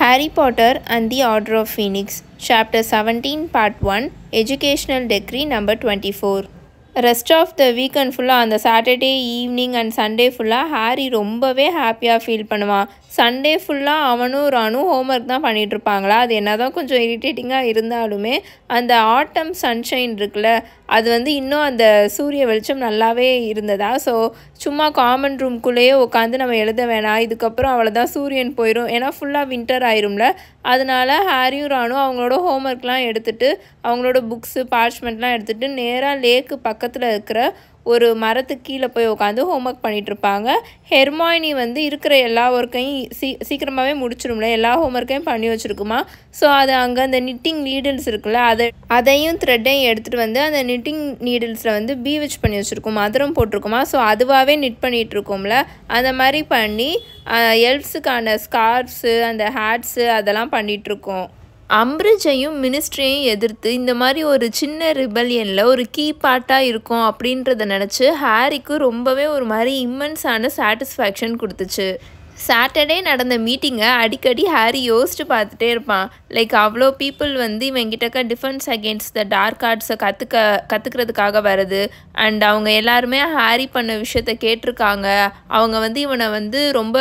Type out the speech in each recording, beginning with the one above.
Harry Potter and the Order of Phoenix, Chapter 17, Part 1, Educational Decree Number 24. Rest of the weekend ஃபுல்லாக அந்த Saturday evening and Sunday ஃபுல்லாக Harry ரொம்பவே ஹாப்பியாக feel பண்ணுவான். Sunday ஃபுல்லாக அவனும் ராணும் ஹோம்ஒர்க் தான் பண்ணிகிட்ருப்பாங்களா. அது என்ன தான் கொஞ்சம் இரிட்டேட்டிங்காக இருந்தாலுமே அந்த ஆட்டம் சன்ஷைன் இருக்குல்ல, அது இன்னும் அந்த சூரிய வெளிச்சம் நல்லாவே இருந்ததா. ஸோ சும்மா காமன் ரூம்குள்ளேயே உட்காந்து நம்ம எழுத வேணாம், இதுக்கப்புறம் அவ்வளோதான் சூரியன் போயிடும், ஏன்னா ஃபுல்லாக வின்டர் ஆயிரும்ல. அதனால ஹாரியும் ராணும் அவங்களோட ஹோம்ஒர்க்லாம் எடுத்துகிட்டு அவங்களோட புக்ஸு பார்ச்மெண்ட்லாம் எடுத்துகிட்டு நேராக லேக்கு பக்கத்தில் இருக்கிற ஒரு மரத்துக்கு கீழே போய் உட்காந்து ஹோம்ஒர்க் பண்ணிகிட்ருப்பாங்க. ஹெர்மாயினி இருக்கிற எல்லா ஒர்க்கையும் சீக்கிரமாகவே முடிச்சிடும்ல, எல்லா ஹோம்ஒர்க்கையும் பண்ணி வச்சுருக்குமா. ஸோ அது அங்கே அந்த நிட்டிங் நீடில்ஸ் இருக்குல்ல, அதையும் த்ரெட்டையும் எடுத்துகிட்டு அந்த நிட்டிங் நீடில்ஸில் பீவிச் பண்ணி வச்சுருக்கும், மதுரம் போட்டிருக்குமா. ஸோ அதுவாகவே நிட் பண்ணிகிட்ருக்கோம்ல, அந்த மாதிரி பண்ணி எல்ஃப்ஸுக்கான ஸ்கார்ஃப்ஸு அந்த ஹேட்ஸு அதெல்லாம் பண்ணிகிட்ருக்கோம். அம்பிரிட்ஜையும் மினிஸ்ட்ரியையும் எதிர்த்து இந்த மாதிரி ஒரு சின்ன ரிபல்லியனில் ஒரு கீ பார்ட்டாக இருக்கும் அப்படின்றத நினச்சி ஹாரிக்கு ரொம்பவே ஒரு மாதிரி இம்மென்ஸான சாட்டிஸ்ஃபேக்ஷன் கொடுத்துச்சு. சாட்டர்டே நடந்த மீட்டிங்கை அடிக்கடி ஹாரி யோசிச்சு பார்த்துட்டே இருப்பான். லைக் அவ்வளோ பீப்புள் இவங்கிட்டக்க டிஃபென்ஸ் அகெயின்ஸ்ட் த டார்க் ஆர்ட்ஸை கற்றுக்கிறதுக்காக வருது. அண்ட் அவங்க எல்லாருமே ஹாரி பண்ண விஷயத்த கேட்டிருக்காங்க. அவங்க இவனை ரொம்ப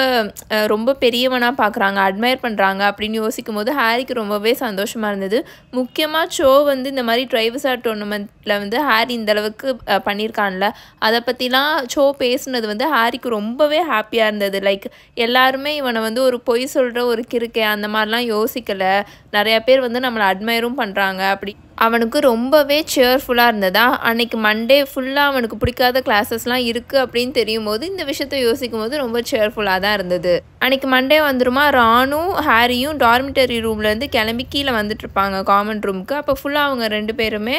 ரொம்ப பெரியவனாக பார்க்குறாங்க, அட்மையர் பண்ணுறாங்க அப்படின்னு யோசிக்கும் போது ஹாரிக்கு ரொம்பவே சந்தோஷமாக இருந்தது. முக்கியமாக ஷோ இந்த மாதிரி ட்ரைவர்ஸார் டோர்னமெண்ட்டில் ஹாரி இந்தளவுக்கு பண்ணியிருக்கான்ல, அதை பற்றிலாம் ஷோ பேசுனது ஹாரிக்கு ரொம்பவே ஹாப்பியாக இருந்தது. லைக் எல்லாருமே இவனை ஒரு பொய் சொல்கிற ஒரு கிறுக்கே அந்த மாதிரிலாம் யோசிக்கலை, நிறையா பேர் நம்மளை அட்மையரும் பண்ணுறாங்க. அப்படி அவனுக்கு ரொம்பவே சேர்ஃபுல்லாக இருந்ததா. அன்றைக்கி மண்டே ஃபுல்லாக அவனுக்கு பிடிக்காத கிளாஸஸ்லாம் இருக்குது அப்படின்னு தெரியும் போது இந்த விஷயத்த யோசிக்கும் போது ரொம்ப சேர்ஃபுல்லாக தான் இருந்தது. அன்றைக்கி மண்டே வந்துருமா, ராணும் ஹாரியும் டார்மிட்டரி ரூம்லேருந்து கிளம்பி கீழே வந்துட்டுருப்பாங்க காமன் ரூமுக்கு. அப்போ ஃபுல்லாக அவங்க ரெண்டு பேருமே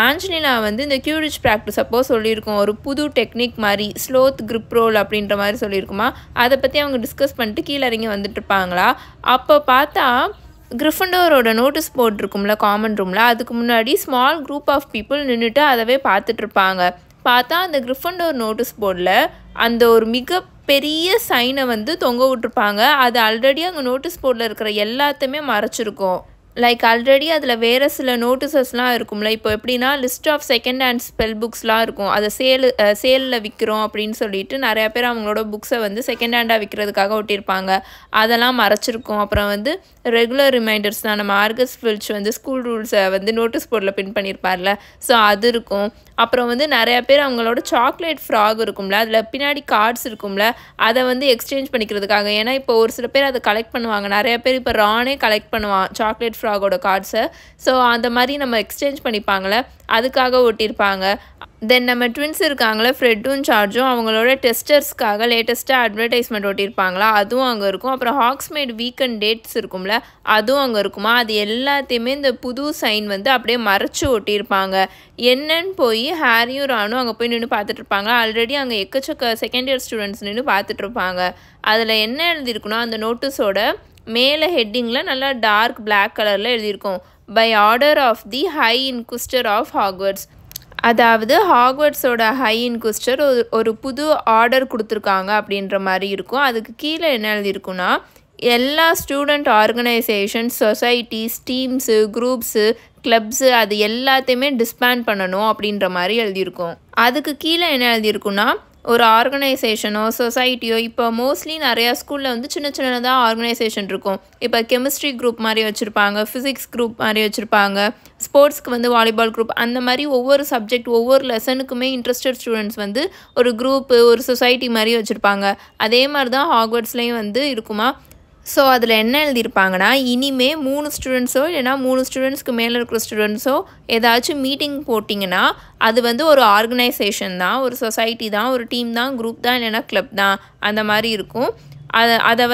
ஆஞ்சலினா இந்த கியூரிச் ப்ராக்டிஸ் அப்போ சொல்லியிருக்கோம், ஒரு புது டெக்னிக் மாதிரி ஸ்லோத் கிரிப் ரோல் அப்படின்ற மாதிரி சொல்லியிருக்குமா. அதை பற்றி அவங்க டிஸ்கஸ் பண்ணிட்டு கீழே இறங்கி வந்துட்டுருப்பாங்களா. அப்போ பார்த்தா கிரிஃபண்டோரோட நோட்டீஸ் போர்ட் இருக்கும்ல காமன் ரூமில், அதுக்கு முன்னாடி ஸ்மால் குரூப் ஆஃப் பீப்புள் நின்றுட்டு அதவே பார்த்துட்ருப்பாங்க. பார்த்தா அந்த கிரிஃபண்டோர் நோட்டீஸ் போர்டில் அந்த ஒரு மிக பெரிய சைனை தொங்க விட்டுருப்பாங்க. அது ஆல்ரெடி அங்கே நோட்டீஸ் போர்டில் இருக்கிற எல்லாத்தையுமே மறைச்சிருக்கும். லைக் ஆல்ரெடி அதில் வேறு சில நோட்டீஸஸ்லாம் இருக்கும்ல, இப்போ எப்படின்னா list of second hand spell புக்ஸ்லாம் இருக்கும், அதை சேலில் விற்கிறோம் அப்படின்னு சொல்லிட்டு நிறையா பேர் அவங்களோட புக்ஸை செகண்ட் ஹேண்டாக விற்கிறதுக்காக ஒட்டியிருப்பாங்க, அதெல்லாம் மறைச்சிருக்கும். அப்புறம் ரெகுலர் ரிமைண்டர்ஸ் தான், நம்ம ஆர்கஸ் ஃபில்ச் ஸ்கூல் ரூல்ஸை நோட்டீஸ் போர்டில் பின் பண்ணியிருப்பார்ல, ஸோ அது இருக்கும். அப்புறம் நிறையா பேர் அவங்களோட சாக்லேட் ஃப்ராக் இருக்கும்ல, அதில் பின்னாடி கார்ட்ஸ் இருக்கும்ல, அதை எக்ஸ்சேஞ்ச் பண்ணிக்கிறதுக்காக. ஏன்னா இப்போ ஒரு சில பேர் அதை கலெக்ட் பண்ணுவாங்க, நிறையா பேர் இப்போ ரானே கலெக்ட் பண்ணுவான் சாக்லேட் ஃப்ராகோட கார்ட்ஸை. ஸோ அந்த மாதிரி நம்ம எக்ஸ்சேஞ்ச் பண்ணிப்பாங்களே, அதுக்காக ஒட்டியிருப்பாங்க. தென் நம்ம ட்வின்ஸ் இருக்காங்களே ஃப்ரெட்டும் சார்ஜும், அவங்களோட டெஸ்டர்ஸ்க்காக லேட்டஸ்ட்டாக அட்வர்டைஸ்மெண்ட் ஒட்டியிருப்பாங்களா, அதுவும் அங்கே இருக்கும். அப்புறம் ஹாக்ஸ்மேட் வீக்கெண்ட் டேட்ஸ் இருக்கும்ல, அதுவும் அங்கே இருக்குமா. அது எல்லாத்தையுமே இந்த புது சைன் அப்படியே மறைச்சி ஒட்டியிருப்பாங்க. என்னன்னு போய் ஹாரியும் ராணும் அங்கே போய் நின்று பார்த்துட்ருப்பாங்க. ஆல்ரெடி அங்கே எக்கச்சக்க செகண்ட் இயர் ஸ்டூடெண்ட்ஸ் நின்று பார்த்துட்ருப்பாங்க. அதில் என்ன எழுதியிருக்குன்னா, அந்த நோட்டீஸோட மேலே ஹெட்டிங்கில் நல்லா டார்க் பிளாக் கலரில் எழுதியிருக்கும், by order of the high inquisitor of Hogwarts. அதாவது ஹாக்வர்ட்ஸோட ஹை இன்குஸ்டர் ஒரு புது ஆர்டர் கொடுத்துருக்காங்க அப்படின்ற மாதிரி இருக்கும். அதுக்கு கீழே என்ன எழுதியிருக்குன்னா, எல்லா student organisations, societies, teams, groups, clubs அது எல்லாத்தையுமே டிஸ்பேண்ட் பண்ணணும் அப்படின்ற மாதிரி எழுதியிருக்கும். அதுக்கு கீழே என்ன எழுதியிருக்குன்னா, ஒரு ஆர்கனைசேஷனோ சொசைட்டியோ, இப்போ மோஸ்ட்லி நிறையா ஸ்கூலில் சின்ன சின்னதாக ஆர்கனைசேஷன் இருக்கும். இப்போ கெமிஸ்ட்ரி குரூப் மாதிரி வச்சுருப்பாங்க, ஃபிசிக்ஸ் குரூப் மாதிரி வச்சுருப்பாங்க, ஸ்போர்ட்ஸ்க்கு வாலிபால் குரூப், அந்த மாதிரி ஒவ்வொரு சப்ஜெக்ட் ஒவ்வொரு லெசனுக்குமே இன்ட்ரெஸ்டட் ஸ்டூடெண்ட்ஸ் ஒரு குரூப்பு ஒரு சொசைட்டி மாதிரி வச்சுருப்பாங்க. அதே மாதிரி தான் ஹாக்வர்ட்ஸ்லேயும் இருக்குமா. ஸோ அதில் என்ன எழுதியிருப்பாங்கன்னா, இனிமேல் 3 ஸ்டூடெண்ட்ஸோ இல்லைனா 3 ஸ்டூடெண்ட்ஸ்க்கு மேலே இருக்கிற ஸ்டூடெண்ட்ஸோ ஏதாச்சும் மீட்டிங் போட்டிங்கன்னா அது ஒரு ஆர்கனைசேஷன் தான், ஒரு சொசைட்டி தான், ஒரு டீம் தான், குரூப் தான், இல்லைனா கிளப் தான், அந்த மாதிரி இருக்கும். அதை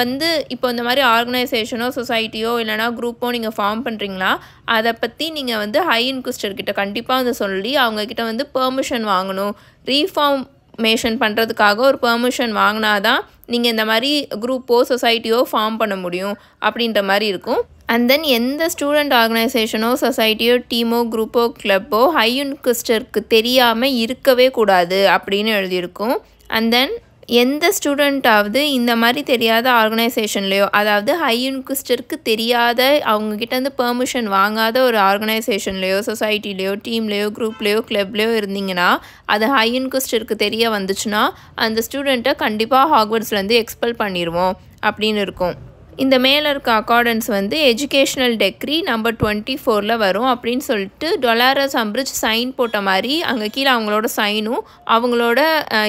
இப்போ இந்த மாதிரி ஆர்கனைசேஷனோ சொசைட்டியோ இல்லைனா குரூப்போ நீங்கள் ஃபார்ம் பண்ணுறீங்களா, அதை பற்றி நீங்கள் ஹை இன்குஸ்டர்கிட்ட கண்டிப்பாக சொல்லி அவங்கக்கிட்ட பெர்மிஷன் வாங்கணும். ரீஃபார்மேஷன் பண்ணுறதுக்காக ஒரு பெர்மிஷன் வாங்கினா தான் நீங்கள் இந்த மாதிரி குரூப்போ சொசைட்டியோ ஃபார்ம் பண்ண முடியும் அப்படின்ற மாதிரி இருக்கும். அண்ட் தென் எந்த ஸ்டூடெண்ட் ஆர்கனைசேஷனோ சொசைட்டியோ டீமோ குரூப்போ கிளப்போ ஹை இன்குஸ்டருக்கு தெரியாமல் இருக்கவே கூடாது அப்படின்னு எழுதியிருக்கும். அண்ட் தென் எந்த ஸ்டூடெண்ட்டாவது இந்த மாதிரி தெரியாத ஆர்கனைசேஷன்லேயோ, அதாவது ஹை இன்குஸ்டருக்கு தெரியாத அவங்கக்கிட்டேருந்து பெர்மிஷன் வாங்காத ஒரு ஆர்கனைசேஷன்லேயோ, சொசைட்டிலேயோ, டீம்லேயோ, குரூப்லேயோ, கிளப்லேயோ இருந்தீங்கன்னா, அது ஹை இன்குஸ்டருக்கு தெரிய வந்துச்சுன்னா அந்த ஸ்டூடெண்ட்டை கண்டிப்பாக ஹாக்வர்ட்ஸ்லேருந்து எக்ஸ்பெல் பண்ணிடுவோம் அப்படின்னு இருக்கும். இந்த மேலே இருக்க அக்கார்டன்ஸ் வந்து எஜுகேஷ்னல் டெக்ரி நம்பர் 24 வரும் அப்படின்னு சொல்லிட்டு டொலாரஸ் அம்பிரிட்ஜ் சைன் போட்ட மாதிரி அங்கே கீழே அவங்களோட சைனும் அவங்களோட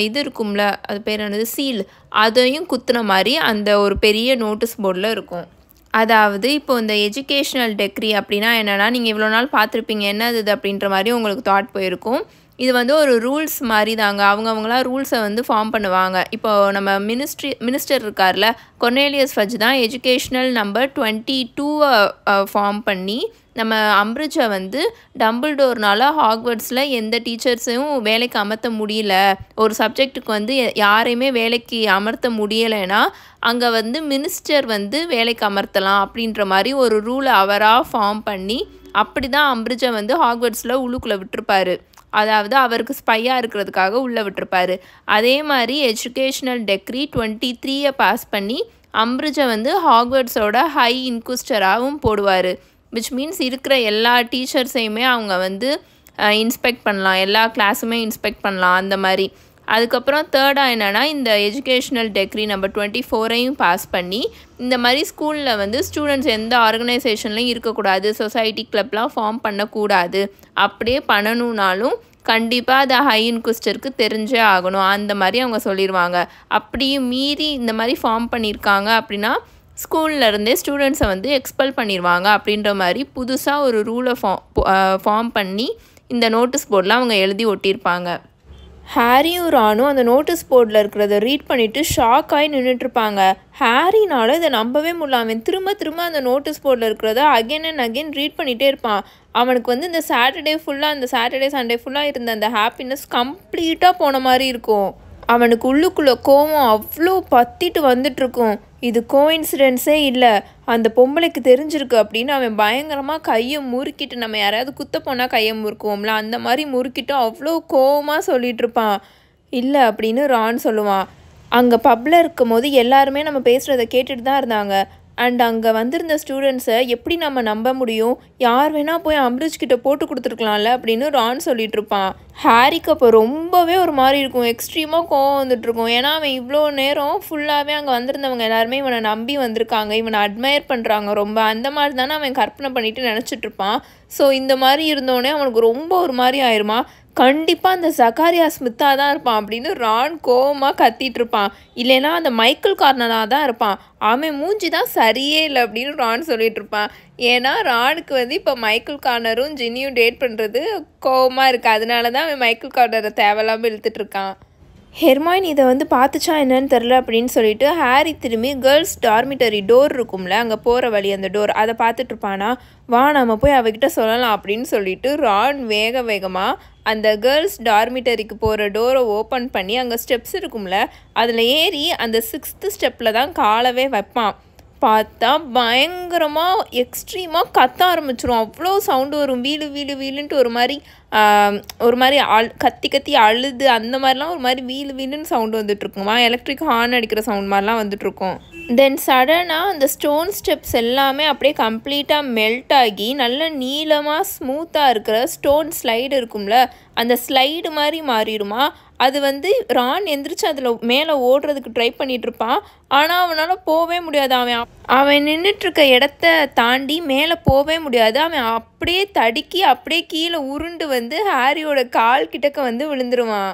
இது இருக்கும்ல, அது பேர் என்னது, சீல், அதையும் குத்துன மாதிரி அந்த ஒரு பெரிய நோட்டீஸ் போர்டில் இருக்கும். அதாவது இப்போ இந்த எஜுகேஷ்னல் டெக்ரி அப்படின்னா என்னென்னா, நீங்கள் இவ்வளோ நாள் பார்த்துருப்பீங்க என்னது இது அப்படின்ற மாதிரி உங்களுக்கு தாட் போயிருக்கும். இது வந்து ஒரு ரூல்ஸ் மாதிரி தாங்க. அவங்கவுங்களாம் ரூல்ஸை வந்து ஃபார்ம் பண்ணுவாங்க. இப்போது நம்ம மினிஸ்டர் இருக்கார்ல, கொர்னேலியஸ் ஃபட்ஜ் தான் எஜுகேஷ்னல் நம்பர் 22 ஃபார்ம் பண்ணி நம்ம அம்பிரிட்ஜை வந்து டம்பிள்டோர்னால் ஹாக்வர்ட்ஸில் எந்த டீச்சர்ஸையும் வேலைக்கு அமர்த்த முடியல, ஒரு சப்ஜெக்ட்டுக்கு வந்து யாரையுமே வேலைக்கு அமர்த்த முடியலைன்னா அங்கே வந்து மினிஸ்டர் வந்து வேலைக்கு அமர்த்தலாம் அப்படின்ற மாதிரி ஒரு ரூலை அவராக ஃபார்ம் பண்ணி அப்படி தான் அம்பிரிட்ஜை வந்து ஹாக்வர்ட்ஸில் உள்ளுக்குள்ளே விட்டுருப்பாரு. அதாவது அவருக்கு ஸ்பையாக இருக்கிறதுக்காக உள்ளே விட்டுருப்பாரு. அதே மாதிரி எஜுகேஷ்னல் டெக்ரி 23 பாஸ் பண்ணி அம்பிரிட்ஜை வந்து ஹாக்வர்ட்ஸோட ஹை இன்குஸ்டராகவும் போடுவார். விச் மீன்ஸ் இருக்கிற எல்லா டீச்சர்ஸையுமே அவங்க வந்து இன்ஸ்பெக்ட் பண்ணலாம், எல்லா கிளாஸுமே இன்ஸ்பெக்ட் பண்ணலாம் அந்த மாதிரி. அதுக்கப்புறம் தேர்டாக என்னென்னா, இந்த எஜுகேஷ்னல் டெக்ரி நம்பர் 24 பாஸ் பண்ணி இந்த மாதிரி ஸ்கூலில் வந்து ஸ்டூடெண்ட்ஸ் எந்த ஆர்கனைசேஷன்லையும் இருக்கக்கூடாது, சொசைட்டி கிளப்லாம் ஃபார்ம் பண்ணக்கூடாது. அப்படியே பண்ணணுன்னாலும் கண்டிப்பாக அதை ஹை இன்குஸ்டருக்கு தெரிஞ்சே ஆகணும் அந்த மாதிரி அவங்க சொல்லிடுவாங்க. அப்படியும் மீறி இந்த மாதிரி ஃபார்ம் பண்ணியிருக்காங்க அப்படின்னா ஸ்கூல்லேருந்தே ஸ்டூடெண்ட்ஸை வந்து எக்ஸ்பெல் பண்ணிடுவாங்க அப்படின்ற மாதிரி புதுசாக ஒரு ரூலை ஃபார்ம் பண்ணி இந்த நோட்டீஸ் போர்டில் அவங்க எழுதி ஒட்டியிருப்பாங்க. ஹாரியும் ரானும் அந்த நோட்டீஸ் போர்டில் இருக்கிறத ரீட் பண்ணிவிட்டு ஷாக் ஆகி நின்றுட்டுருப்பாங்க. ஹாரினால இதை நம்பவே முடியல. அவன் திரும்ப திரும்ப அந்த நோட்டீஸ் போர்டில் இருக்கிறத அகெயின் அண்ட் அகெயின் ரீட் பண்ணிகிட்டே இருப்பான். அவனுக்கு வந்து இந்த சாட்டர்டே சண்டே ஃபுல்லாக இருந்த அந்த ஹாப்பினஸ் கம்ப்ளீட்டாக போன மாதிரி இருக்கும். அவனுக்கு உள்ளுக்குள்ளே கோவம் அவ்வளோ பற்றிட்டு வந்துட்டுருக்கும். இது கோஇன்சிடென்ஸே இல்லை, அந்த பொம்பளைக்கு தெரிஞ்சிருக்கு அப்படின்னு அவன் பயங்கரமாக கையை முறுக்கிட்டு, நம்ம யாராவது குத்த போனால் கையை முறுக்குவோம்ல அந்த மாதிரி முறுக்கிட்டு அவ்வளோ கோவமாக சொல்லிகிட்ருப்பான். இல்லை அப்படின்னு ரான் சொல்லுவான். அங்கே பப்பில் இருக்கும் போது எல்லாருமே நம்ம பேசுகிறத கேட்டுட்டு தான் இருந்தாங்க. அண்ட் அங்கே வந்திருந்த ஸ்டூடெண்ட்ஸை எப்படி நம்ம நம்ப முடியும், யார் வேணால் போய் அம்பிரிட்ஜ் கிட்ட போட்டு கொடுத்துருக்கலாம்ல அப்படின்னு ரான் சொல்லிகிட்ருப்பான். ஹாரிக்கு அப்போ ரொம்பவே ஒரு மாதிரி இருக்கும், எக்ஸ்ட்ரீமாக கோவம் வந்துட்டுருக்கும். ஏன்னா அவன் இவ்வளோ நேரம் ஃபுல்லாகவே அங்கே வந்திருந்தவங்க எல்லாருமே இவனை நம்பி வந்திருக்காங்க, இவனை அட்மையர் பண்ணுறாங்க ரொம்ப, அந்த மாதிரி தானே அவன் கற்பனை பண்ணிட்டு நினச்சிட்ருப்பான். ஸோ இந்த மாதிரி இருந்தோடனே அவனுக்கு ரொம்ப ஒரு மாதிரி ஆயிருமா, கண்டிப்பாக அந்த ஜக்காரியா ஸ்மித்தாக தான் இருப்பான் அப்படின்னு ரான் கோவமாக கத்திட்டு இருப்பான். இல்லைன்னா அந்த மைக்கேல் கார்னராக தான் இருப்பான், அவன் மூஞ்சி தான் சரியே இல்லை அப்படின்னு ரான் சொல்லிட்டு இருப்பான். ஏன்னா ரானுக்கு வந்து இப்போ மைக்கேல் கார்னரும் ஜின்னியும் டேட் பண்ணுறது கோவமாக இருக்குது, அதனால தான் அவன் மைக்கேல் கார்னரை தேவையில்லாமல் இழுத்துட்டு இருக்கான். ஹெர்மாயின் இதை வந்து பார்த்துச்சா என்னன்னு தெரில அப்படின்னு சொல்லிட்டு ஹாரி திரும்பி கேர்ள்ஸ் டார்மிட்டரி டோர் இருக்கும்ல, அங்கே போகிற வழி அந்த டோர், அதை பார்த்துட்ருப்பானா. வா நம்ம போய் அவகிட்ட சொல்லலாம் அப்படின்னு சொல்லிட்டு ரான் வேகமாக அந்த கேர்ள்ஸ் டார்மிட்டரிக்கு போகிற டோரை ஓப்பன் பண்ணி அங்கே ஸ்டெப்ஸ் இருக்கும்ல அதில் ஏறி அந்த 6th ஸ்டெப்பில் தான் காலவே வைப்பான். பார்த்தா பயங்கரமாக எக்ஸ்ட்ரீமாக கத்த ஆரம்பிச்சிரும். அவ்வளோ சவுண்டு வரும், வீலுன்ட்டு ஒரு மாதிரி கத்தி அழுது அந்த மாதிரிலாம் ஒரு மாதிரி வீலுன்னு சவுண்டு வந்துட்டுருக்குமா, எலக்ட்ரிக் ஹார்ன் அடிக்கிற சவுண்ட் மாதிரிலாம் வந்துட்டுருக்கும். தென் சடனாக அந்த ஸ்டோன் ஸ்டெப்ஸ் எல்லாமே அப்படியே கம்ப்ளீட்டாக மெல்ட் ஆகி நல்ல நீளமாக ஸ்மூத்தாக இருக்கிற ஸ்டோன் ஸ்லைடு இருக்கும்ல, அந்த ஸ்லைடு மாதிரி மாறிடுமா. அது வந்து ரான் எந்திரிச்சு அதில் மேலே ஓடுறதுக்கு ட்ரை பண்ணிகிட்ருப்பான். ஆனால் அவனால் போகவே முடியாது. அவன் நின்றுட்டுருக்க இடத்த தாண்டி மேலே போகவே முடியாது. அவன் அப்படியே தடுக்கி அப்படியே கீழே உருண்டு வந்து ஹாரியோட கால் கிட்டக்க வந்து விழுந்துருவான்.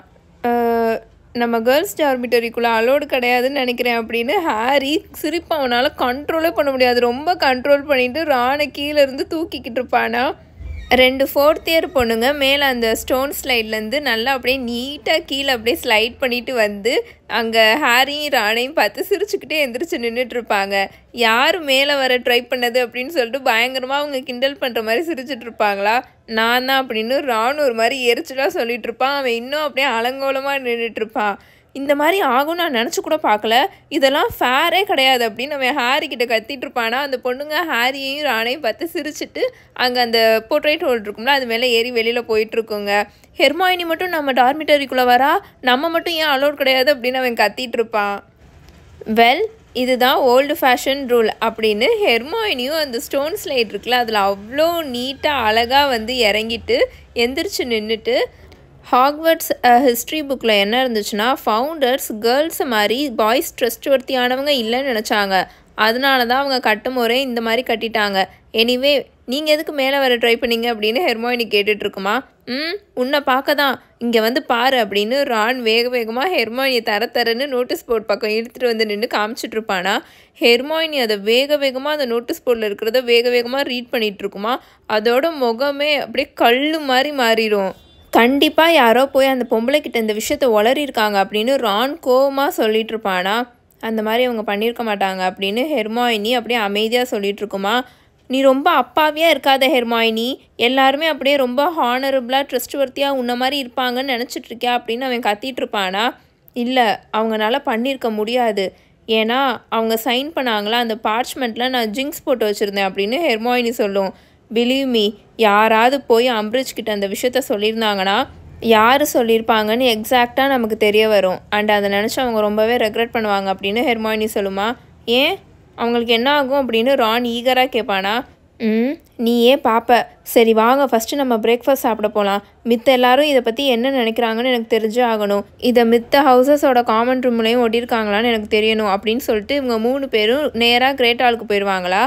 நம்ம கேர்ள்ஸ் டார்மிட்டரிக்குள்ளே அலோடு கிடையாதுன்னு நினைக்கிறேன் அப்படின்னு ஹாரி சிரிப்பு அவனால் கண்ட்ரோலே பண்ண முடியாது. ரொம்ப கண்ட்ரோல் பண்ணிவிட்டு ரானை கீழே இருந்து தூக்கிக்கிட்டு இருப்பானா. 2 4th இயர் பொண்ணுங்க மேலே அந்த ஸ்டோன் ஸ்லைட்லேருந்து நல்லா அப்படியே நீட்டாக கீழே அப்படியே ஸ்லைட் பண்ணிட்டு வந்து அங்கே ஹாரியும் ரானையும் பார்த்து சிரிச்சுக்கிட்டே எந்திரிச்சு நின்றுட்டுருப்பாங்க. யார் மேலே வர ட்ரை பண்ணது அப்படின்னு சொல்லிட்டு பயங்கரமாக அவங்க கிண்டல் பண்ணுற மாதிரி சிரிச்சுட்டு இருப்பாங்களா. நான் தான் அப்படின்னு ரான் ஒரு மாதிரி எரிச்சலாக சொல்லிட்டு இருப்பான். அவன் இன்னும் அப்படியே அலங்கோலமாக நின்றுட்டுருப்பான். இந்த மாதிரி ஆகும் நான் நினச்சி கூட பார்க்கல, இதெல்லாம் ஃபேரே கிடையாது அப்படின்னு அவன் ஹாரி கிட்ட கத்திட்டு இருப்பானா. அந்த பொண்ணுங்க ஹாரியையும் ரானையும் பார்த்து சிரிச்சுட்டு அங்கே அந்த போர்ட்ரேட் ஹோல்ட் இருக்கும்ல அது மேலே ஏறி வெளியில் போயிட்டுருக்குங்க. ஹெர்மாயினி மட்டும் நம்ம டார்மிட்டரிக்குள்ளே வரா, நம்ம மட்டும் ஏன் அலோட் கிடையாது அப்படின்னு அவன் கத்திட்டு இருப்பான். வெல், இதுதான் ஓல்டு ஃபேஷன் ரூல் அப்படின்னு ஹெர்மாயினியும் அந்த ஸ்டோன் ஸ்லைட் இருக்குல்ல அதில் அவ்வளோ நீட்டாக அழகாக வந்து இறங்கிட்டு எந்திரிச்சு நின்றுட்டு, ஹாக்வர்ட்ஸ் ஹிஸ்ட்ரி புக்கில் என்ன இருந்துச்சுன்னா, ஃபவுண்டர்ஸ் கேர்ள்ஸை மாதிரி பாய்ஸ் ட்ரஸ்ட்வர்த்தியானவங்க இல்லைன்னு நினச்சாங்க, அதனால தான் அவங்க கட்டும் முறை இந்த மாதிரி கட்டிட்டாங்க. எனிவே நீங்கள் எதுக்கு மேலே வர ட்ரை பண்ணீங்க அப்படின்னு ஹெர்மாயினி கேட்டுட்ருக்குமா. உன்னை பார்க்க தான், இங்கே வந்து பாரு அப்படின்னு ரான் வேக வேகமாக ஹெர்மாயினியை தரன்னு நோட்டீஸ் போர்ட் பக்கம் இழுத்துட்டு வந்து நின்று காமிச்சிட்ருப்பானா. ஹெர்மாயினி அதை வேக வேகமாக அந்த நோட்டீஸ் போர்டில் இருக்கிறத வேக வேகமாக ரீட் பண்ணிகிட்ருக்குமா. அதோட முகமே அப்படியே கல் மாதிரி மாறிடும். கண்டிப்பாக யாரோ போய் அந்த பொம்பளைக்கிட்ட இந்த விஷயத்த உளறியிருக்காங்க அப்படின்னு ரான் கோவமாக சொல்லிட்டு இருப்பானா. அந்த மாதிரி அவங்க பண்ணியிருக்க மாட்டாங்க அப்படின்னு ஹெர்மாயினி அப்படியே அமைதியாக சொல்லிகிட்ருக்குமா. நீ ரொம்ப அப்பாவியாக இருக்காத ஹெர்மாயினி, எல்லாருமே அப்படியே ரொம்ப ஹானரபுளாக ட்ரஸ்ட்வர்த்தியாக உன்ன மாதிரி இருப்பாங்கன்னு நினச்சிட்ருக்கியா அப்படின்னு அவன் கத்திகிட்ருப்பானா. இல்லை, அவங்களால பண்ணியிருக்க முடியாது, ஏன்னா அவங்க சைன் பண்ணாங்களா அந்த பார்ச்மெண்ட்டில் நான் ஜிங்க்ஸ் போட்டு வச்சுருந்தேன் அப்படின்னு ஹெர்மாயினி சொல்லும். பிலீவ் மீ, யாராவது போய் அம்பரிஜ் கிட்ட அந்த விஷயத்த சொல்லியிருந்தாங்கன்னா யார் சொல்லியிருப்பாங்கன்னு எக்ஸாக்டாக நமக்கு தெரிய வரும். அண்ட் அதை நினச்சி அவங்க ரொம்பவே ரெக்ரெட் பண்ணுவாங்க அப்படின்னு ஹெர்மாயினி சொல்லுமா. ஏன், அவங்களுக்கு என்ன ஆகும் அப்படின்னு ரான் ஈகராக கேட்பானா. நீயே பார்ப்ப. சரி வாங்க ஃபஸ்ட்டு நம்ம பிரேக்ஃபாஸ்ட் சாப்பிட போகலாம். மித்த எல்லாரும் இதை பற்றி என்ன நினைக்கிறாங்கன்னு எனக்கு தெரிஞ்சு ஆகணும். இதை மித்த ஹவுசஸோட காமன் ரூம்லேயும் ஒட்டியிருக்காங்களான்னு எனக்கு தெரியணும் அப்படின்னு சொல்லிட்டு இவங்க 3 பேரும் நேராக கிரேட் ஹாலுக்கு போயிடுவாங்களா.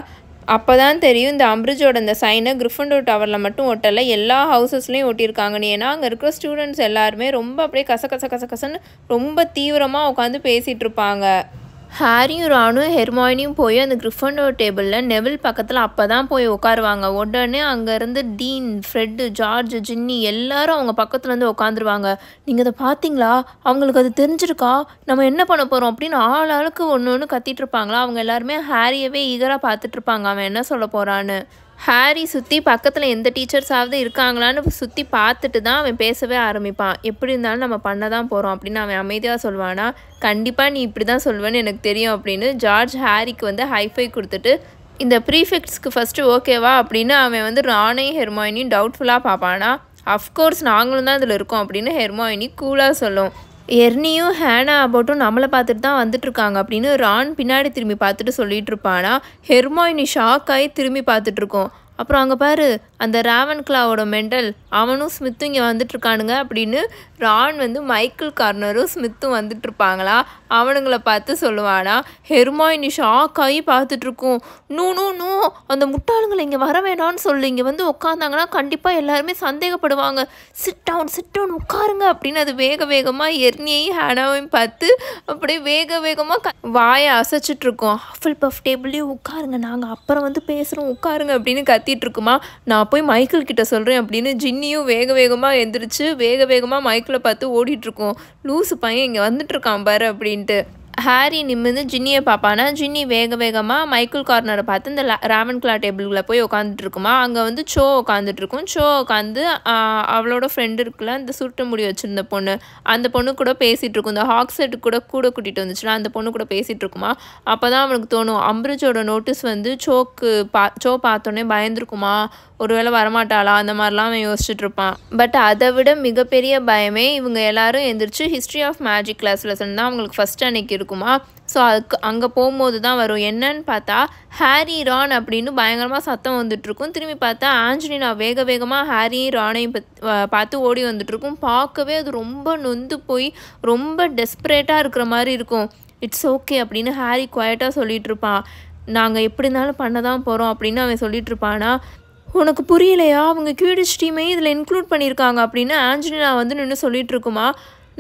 அப்போ தான் தெரியும் இந்த அம்பரிஜோட இந்த சைனை கிரிஃபண்டோர் டவரில் மட்டும் ஒட்டலை, எல்லா ஹவுசஸ்லேயும் ஒட்டியிருக்காங்கன்னு. ஏன்னா அங்கே இருக்கிற ஸ்டூடெண்ட்ஸ் எல்லாருமே ரொம்ப அப்படியே கசன்னு ரொம்ப தீவிரமாக உட்காந்து பேசிகிட்டு இருப்பாங்க. ஹாரியும் ரானும் ஹெர்மாயினியும் போய் அந்த கிரிஃபண்டோர் டேபிளில் நெவில் பக்கத்தில் அப்போ தான் போய் உட்காருவாங்க. உடனே அங்கேருந்து டீன், ஃப்ரெட்டு, ஜார்ஜ், ஜின்னி எல்லாரும் அவங்க பக்கத்துலேருந்து உட்காந்துருவாங்க. நீங்கள் அதை பார்த்தீங்களா, அவங்களுக்கு அது தெரிஞ்சிருக்கா, நம்ம என்ன பண்ண போகிறோம் அப்படின்னு ஆளுக்கு ஒன்று கத்திட்டு இருப்பாங்களா. அவங்க எல்லாருமே ஹாரியவே ஈகராக பார்த்துட்ருப்பாங்க அவன் என்ன சொல்ல போகிறான்னு. ஹாரி சுற்றி பக்கத்தில் எந்த டீச்சர்ஸாவது இருக்காங்களான்னு சுற்றி பார்த்துட்டு தான் அவன் பேசவே ஆரம்பிப்பான். எப்படி இருந்தாலும் நம்ம பண்ண தான் போகிறோம் அப்படின்னு அவன் அமைதியாக சொல்வானா. கண்டிப்பாக நீ இப்படி தான் சொல்வேன்னு எனக்கு தெரியும் அப்படின்னு ஜார்ஜ் ஹாரிக்கு வந்து ஹைஃபை கொடுத்துட்டு, இந்த ப்ரீஃபிக்ட்ஸ்க்கு ஃபஸ்ட்டு ஓகேவா அப்படின்னு அவன் வந்து ரானையும் ஹெர்மாயினியும் டவுட்ஃபுல்லாக பார்ப்பானா. அஃப்கோர்ஸ் நாங்களும் தான் இதில் இருக்கோம் அப்படின்னு ஹெர்மாயினி கூலாக சொல்லும். எர்னியும் ஹேனா அபவுட்டும் நம்மளை பார்த்துட்டு தான் வந்துட்டுருக்காங்க அப்படின்னு ரான் பின்னாடி திரும்பி பார்த்துட்டு சொல்லிட்டு இருப்பானா. ஹெர்மாயினி ஷாக் ஆகி திரும்பி பார்த்துட்ருக்கோம். அப்புறம் அங்கே பாரு, அந்த ராவன்க்ளாவோட மெண்டல் அவனும் ஸ்மித்தும் இங்கே வந்துட்டுருக்கானுங்க அப்படின்னு ரான் வந்து மைக்கேல் கார்னரும் ஸ்மித்தும் வந்துட்டுருப்பாங்களா. அவனுங்களை பார்த்து சொல்லுவானா. ஹெர்மாயினி ஷாக் ஆகி பார்த்துட்ருக்கோம். நோ, அந்த முட்டாளுங்களை இங்கே வர வேணான்னு சொல்லு, இங்கே வந்து உட்காந்தாங்கன்னா கண்டிப்பாக எல்லாருமே சந்தேகப்படுவாங்க, சிட் டவுன் உட்காருங்க அப்படின்னு அது வேக வேகமாக எர்னியையும் ஹேனாவையும் பார்த்து அப்படியே வேக வேகமாக வாயை அசைச்சிட்ருக்கோம். ஹஃபில் பஃப் டேபிள்லேயும் உட்காருங்க, நாங்கள் அப்புறம் வந்து பேசுகிறோம், உட்காருங்க அப்படின்னு கத்திட்டு இருக்குமா. நான் போய் மைக்கேல் கிட்ட சொல்கிறேன் அப்படின்னு ஜின்னியும் வேக வேகமாக எந்திரிச்சு வேக வேகமாக மைக்கில் பார்த்து ஓடிட்டுருக்கோம். லூசு பையன் இங்கே வந்துட்டுருக்கான் பாரு அப்படின்ட்டு. ஹாரி நிமிர்ந்து ஜின்னியை பார்ப்பானா. ஜின்னி வேக வேகமாக மைக்கேல் கார்னரை பார்த்து இந்த ராவன்க்ளா டேபிளில் போய் உட்காந்துட்ருக்குமா. அங்கே வந்து சோ உட்காந்துட்ருக்கும். சோ உட்காந்து அவளோட ஃப்ரெண்டு இருக்குல்ல, இந்த சுருட்ட முடி வச்சுருந்த பொண்ணு, அந்த பொண்ணு கூட பேசிகிட்டு இருக்கும். இந்த ஹாக்செட்டு கூட கூட்டிகிட்டு வந்துச்சுன்னா அந்த பொண்ணு கூட பேசிகிட்டு இருக்குமா. அப்போ தான் அவனுக்கு தோணும், அம்பரிஜோட நோட்டீஸ் வந்து சோ பார்த்தோன்னே பயந்துருக்குமா, ஒருவேளை வரமாட்டாளா, அந்த மாதிரிலாம் அவன் யோசிச்சுட்டு இருப்பான். பட் அதை விட மிகப்பெரிய பயமே இவங்க எல்லாரும் எந்திரிச்சு history of magic class lesson தான் அவங்களுக்கு ஃபஸ்ட் அன்னைக்கு இருக்குமா. ஸோ அதுக்கு அங்கே போகும்போது தான் வரும். என்னன்னு பார்த்தா ஹாரி ரான் அப்படின்னு பயங்கரமாக சத்தம் வந்துட்டுருக்கும். திரும்பி பார்த்தா ஆஞ்சலினா வேக வேகமாக ஹாரியும் ரானையும் பார்த்து ஓடி வந்துட்டுருக்கும். பார்க்கவே அது ரொம்ப நொந்து போய் ரொம்ப டெஸ்பரேட்டாக இருக்கிற மாதிரி இருக்கும். இட்ஸ் ஓகே அப்படின்னு ஹாரி குவைட்டாக சொல்லிகிட்டு இருப்பான். நாங்கள் எப்படி இருந்தாலும் பண்ண தான் போகிறோம் அப்படின்னு அவன் சொல்லிட்டு இருப்பானா. உனக்கு புரியலையா, அவங்க கியூடிச் டீமை இதில் இன்க்ளூட் பண்ணியிருக்காங்க அப்படின்னு ஆஞ்சலினா வந்து நின்று சொல்லிட்டு இருக்குமா.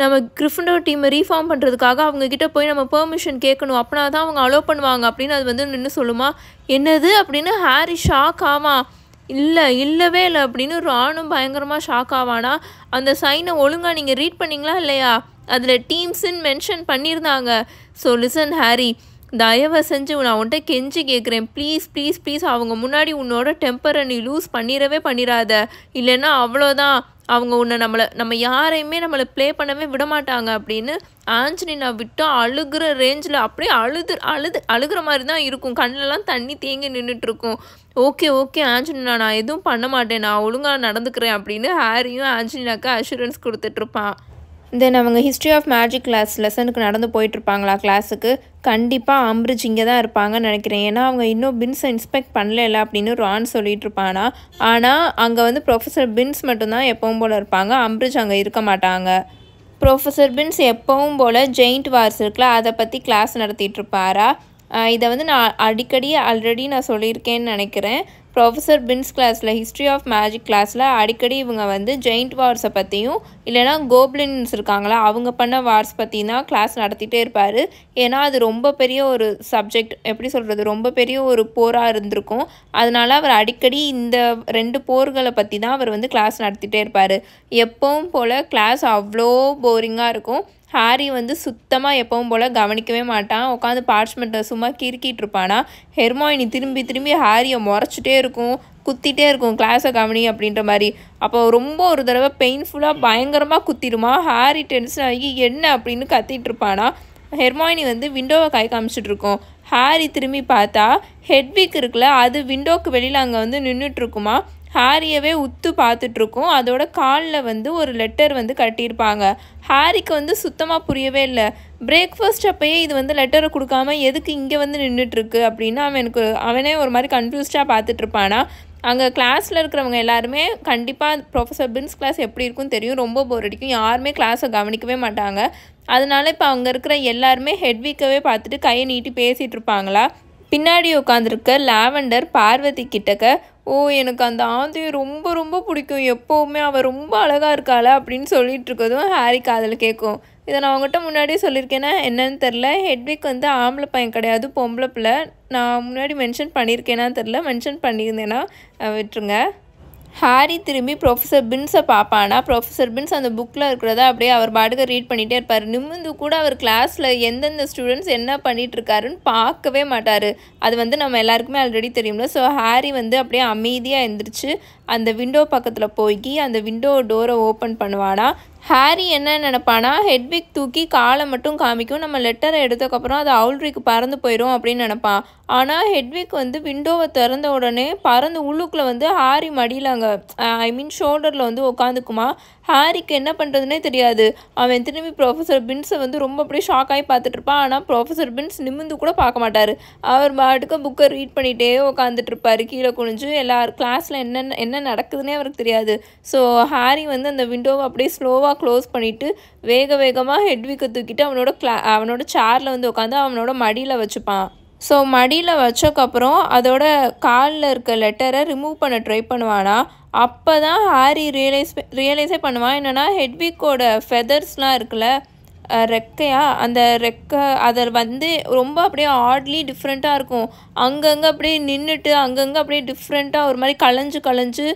நம்ம கிரிஃபண்டோர் டீமை ரீஃபார்ம் பண்ணுறதுக்காக அவங்கக்கிட்ட போய் நம்ம பெர்மிஷன் கேட்கணும், அப்படின்னா தான் அவங்க அலோவ் பண்ணுவாங்க அப்படின்னு அது வந்து நின்று சொல்லுமா. என்னது அப்படின்னு ஹாரி ஷாக் ஆவான். இல்லவே இல்லை அப்படின்னு ரானும் பயங்கரமாக ஷாக் ஆவானா. அந்த சைனை ஒழுங்காக நீங்கள் ரீட் பண்ணிங்களா இல்லையா, அதில் டீம்ஸுன்னு மென்ஷன் பண்ணியிருந்தாங்க. ஸோ லிசன் ஹாரி, தயவு செஞ்சு நான் உன்கிட்ட கெஞ்சி கேட்குறேன், ப்ளீஸ் அவங்க முன்னாடி உன்னோட டெம்பரை நீ லூஸ் பண்ணிடவே பண்ணிடாத, இல்லைன்னா அவ்வளோதான். அவங்க உன்னை நம்ம யாரையுமே நம்மளை ப்ளே பண்ணவே விட மாட்டாங்க அப்படின்னு ஆஞ்சலினா விட்டா அழுகிற ரேஞ்சில் அப்படியே அழுகிற மாதிரி தான் இருக்கும். கண்ணிலலாம் தண்ணி தேங்கி நின்றுட்டு இருக்கும். ஓகே ஆஞ்சலினா, நான் எதுவும் பண்ண மாட்டேன், நான் ஒழுங்காக நடந்துக்கிறேன் அப்படின்னு ஹாரியும் ஆஞ்சலினாக்கு அஷூரன்ஸ் கொடுத்துட்ருப்பான். தென் அவங்க ஹிஸ்ட்ரி ஆஃப் மேஜிக் கிளாஸ் லெசனுக்கு நடந்து போயிட்டுருப்பாங்களா கிளாஸுக்கு. கண்டிப்பாக அம்பிரிட்ஜ் இங்கே தான் இருப்பாங்கன்னு நினைக்கிறேன். ஏன்னா அவங்க இன்னும் பின்ஸை இன்ஸ்பெக்ட் பண்ணல அப்படின்னு ரான் சொல்லிட்டு இருப்பானா. ஆனால் அங்கே வந்து ப்ரொஃபஸர் பின்ஸ் மட்டும்தான் எப்பவும் போல் இருப்பாங்க, அம்பிரிட்ஜ் அங்கே இருக்க மாட்டாங்க. ப்ரொஃபஸர் பின்ஸ் எப்பவும் போல் ஜெயிண்ட் வார்ஸ் இருக்குல்ல, அதை பற்றி கிளாஸ் நடத்திட்டு இருப்பாரா. இதை வந்து நான் அடிக்கடி ஆல்ரெடி நான் சொல்லியிருக்கேன்னு நினைக்கிறேன். ப்ரொஃபஸர் பின்ஸ் கிளாஸில் ஹிஸ்ட்ரி ஆஃப் மேஜிக் கிளாஸில் அடிக்கடி இவங்க வந்து ஜெயிண்ட் வார்ஸை பற்றியும் இல்லைனா கோப்ளின்ஸ் இருக்காங்களா அவங்க பண்ண வார்ஸ் பற்றி தான் கிளாஸ் நடத்திட்டே இருப்பார். ஏன்னா அது ரொம்ப பெரிய ஒரு சப்ஜெக்ட், எப்படி சொல்கிறது, ரொம்ப பெரிய ஒரு போராக இருந்திருக்கும். அதனால் அவர் அடிக்கடி இந்த 2 போர்களை பற்றி தான் அவர் வந்து கிளாஸ் நடத்திட்டே இருப்பார். எப்பவும் போல் கிளாஸ் அவ்வளோ போரிங்காக இருக்கும். ஹாரி வந்து சுத்தமாக எப்பவும் போல் கவனிக்கவே மாட்டான், உட்காந்து பார்ச்மெண்ட்டை சும்மா கிறுக்கிட்டு இருப்பானா. ஹெர்மாயினி திரும்பி ஹாரியை முறைச்சிட்டே இருக்கும், குத்திட்டே இருக்கும், கிளாஸை கவனி அப்படின்ற மாதிரி. அப்போ ரொம்ப ஒரு தடவை பெயின்ஃபுல்லாக பயங்கரமாக குத்திடுமா. ஹாரி டென்ஷன் ஆகி என்ன அப்படின்னு கத்திட்டு இருப்பானா. ஹெர்மாயினி வந்து விண்டோவை கை காமிச்சிட்டு இருக்கோம். ஹாரி திரும்பி பார்த்தா ஹெட்விக் இருக்குல்ல, அது விண்டோக்கு வெளியில் அங்கே வந்து நின்றுட்டுருக்குமா. ஹாரியவே உத்து பார்த்துட்ருக்கோம். அதோட காலில் வந்து ஒரு லெட்டர் வந்து கட்டியிருப்பாங்க. ஹாரிக்கு வந்து சுத்தமாக புரியவே இல்லை. பிரேக்ஃபாஸ்ட் அப்போயே இது வந்து லெட்டரை கொடுக்காம எதுக்கு இங்கே வந்து நின்றுட்டுருக்கு அப்படின்னு அவனே ஒரு மாதிரி கன்ஃபியூஸ்டாக பார்த்துட்ருப்பானா. அங்கே கிளாஸில் இருக்கிறவங்க எல்லாருமே கண்டிப்பாக ப்ரொஃபஸர் பின்ஸ் கிளாஸ் எப்படி இருக்குன்னு தெரியும், ரொம்ப போர் அடிக்கும், யாருமே கிளாஸை கவனிக்கவே மாட்டாங்க. அதனால இப்போ அங்கே இருக்கிற எல்லாருமே ஹெட்விக்கவே பார்த்துட்டு கையை நீட்டி பேசிகிட்டு இருப்பாங்களா. பின்னாடி உட்காந்துருக்க லாவெண்டர் பார்வதி கிட்டக்க, எனக்கு அந்த ஆந்தியை ரொம்ப ரொம்ப பிடிக்கும், எப்போவுமே அவள் ரொம்ப அழகாக இருக்காள அப்படின்னு சொல்லிட்டு இருக்கதும் ஹாரி காதில் கேட்கும். இதை நான் அவங்ககிட்ட முன்னாடியே சொல்லியிருக்கேன்னா என்னன்னு தெரில. ஹெட்விக் வந்து ஆம்பளை பையன் கிடையாது, பொம்பளை பிள்ளை. நான் முன்னாடி மென்ஷன் பண்ணியிருக்கேனான்னு தெரில, மென்ஷன் பண்ணியிருந்தேன்னா விட்டுருங்க. ஹாரி திரும்பி ப்ரொஃபஸர் பின்ஸை பார்ப்பானா. ப்ரொஃபஸர் பின்ஸ் அந்த புக்கில் இருக்கிறத அப்படியே அவர் பாட்டுக்கு ரீட் பண்ணிகிட்டே இருப்பார். நிமிந்து கூட அவர் கிளாஸில் எந்தெந்த ஸ்டூடெண்ட்ஸ் என்ன பண்ணிகிட்ருக்காருன்னு பார்க்கவே மாட்டார். அது வந்து நம்ம எல்லாருக்குமே ஆல்ரெடி தெரியும்ல. ஸோ ஹாரி வந்து அப்படியே அமைதியாக எழுந்திரிச்சு அந்த விண்டோ பக்கத்தில் போய் அந்த விண்டோ டோரை ஓப்பன் பண்ணுவானா. ஹாரி என்ன நினைப்பானா, ஹெட்விக் தூக்கி காலை மட்டும் காமிக்கும், நம்ம லெட்டரை எடுத்ததுக்கப்புறம் அது அவுல்ரிக்கு பறந்து போயிடும் அப்படின்னு நினைப்பான். ஆனால் ஹெட்விக் வந்து விண்டோவை திறந்த உடனே பறந்து உள்ளுக்குள்ளே வந்து ஹாரி மடியில் அங்கே ஷோல்டரில் வந்து உட்காந்துக்குமா. ஹாரிக்கு என்ன பண்ணுறதுனே தெரியாது. அவன் திரும்பி ப்ரொஃபஸர் பின்ஸை வந்து ரொம்ப அப்படியே ஷாக் ஆகி பார்த்துட்டு இருப்பான். ஆனால் ப்ரொஃபஸர் பின்ஸ் நிமிந்து கூட பார்க்க மாட்டார். அவர் பாட்டுக்கு புக்கை ரீட் பண்ணிகிட்டே உட்காந்துட்டு இருப்பார் கீழே குனிஞ்சு. கிளாஸில் என்ன நடக்குதுன்னே அவருக்கு தெரியாது. ஸோ ஹாரி வந்து அந்த விண்டோவை அப்படியே ஸ்லோவாக க்ளோஸ் பண்ணிவிட்டு வேகமாக ஹெட்விக்கை தூக்கிட்டு அவனோட சேரில் வந்து உட்காந்து அவனோட மடியில் வச்சுப்பான். ஸோ மடியில் வச்சக்கப்புறம் அதோட காலில் இருக்க லெட்டரை ரிமூவ் பண்ண ட்ரை பண்ணுவானா. அப்போ தான் ஹாரி ரியலைஸே பண்ணுவான். என்னென்னா ஹெட்விக்கோட ஃபெதர்ஸ்லாம் இருக்குல்ல, ரெக்கையா, அந்த ரெக்கை அதை வந்து ரொம்ப அப்படியே ஆட்லி டிஃப்ரெண்ட்டாக இருக்கும். அங்கங்கே அப்படியே நின்றுட்டு அங்கங்கே அப்படியே டிஃப்ரெண்ட்டாக ஒரு மாதிரி களைஞ்சு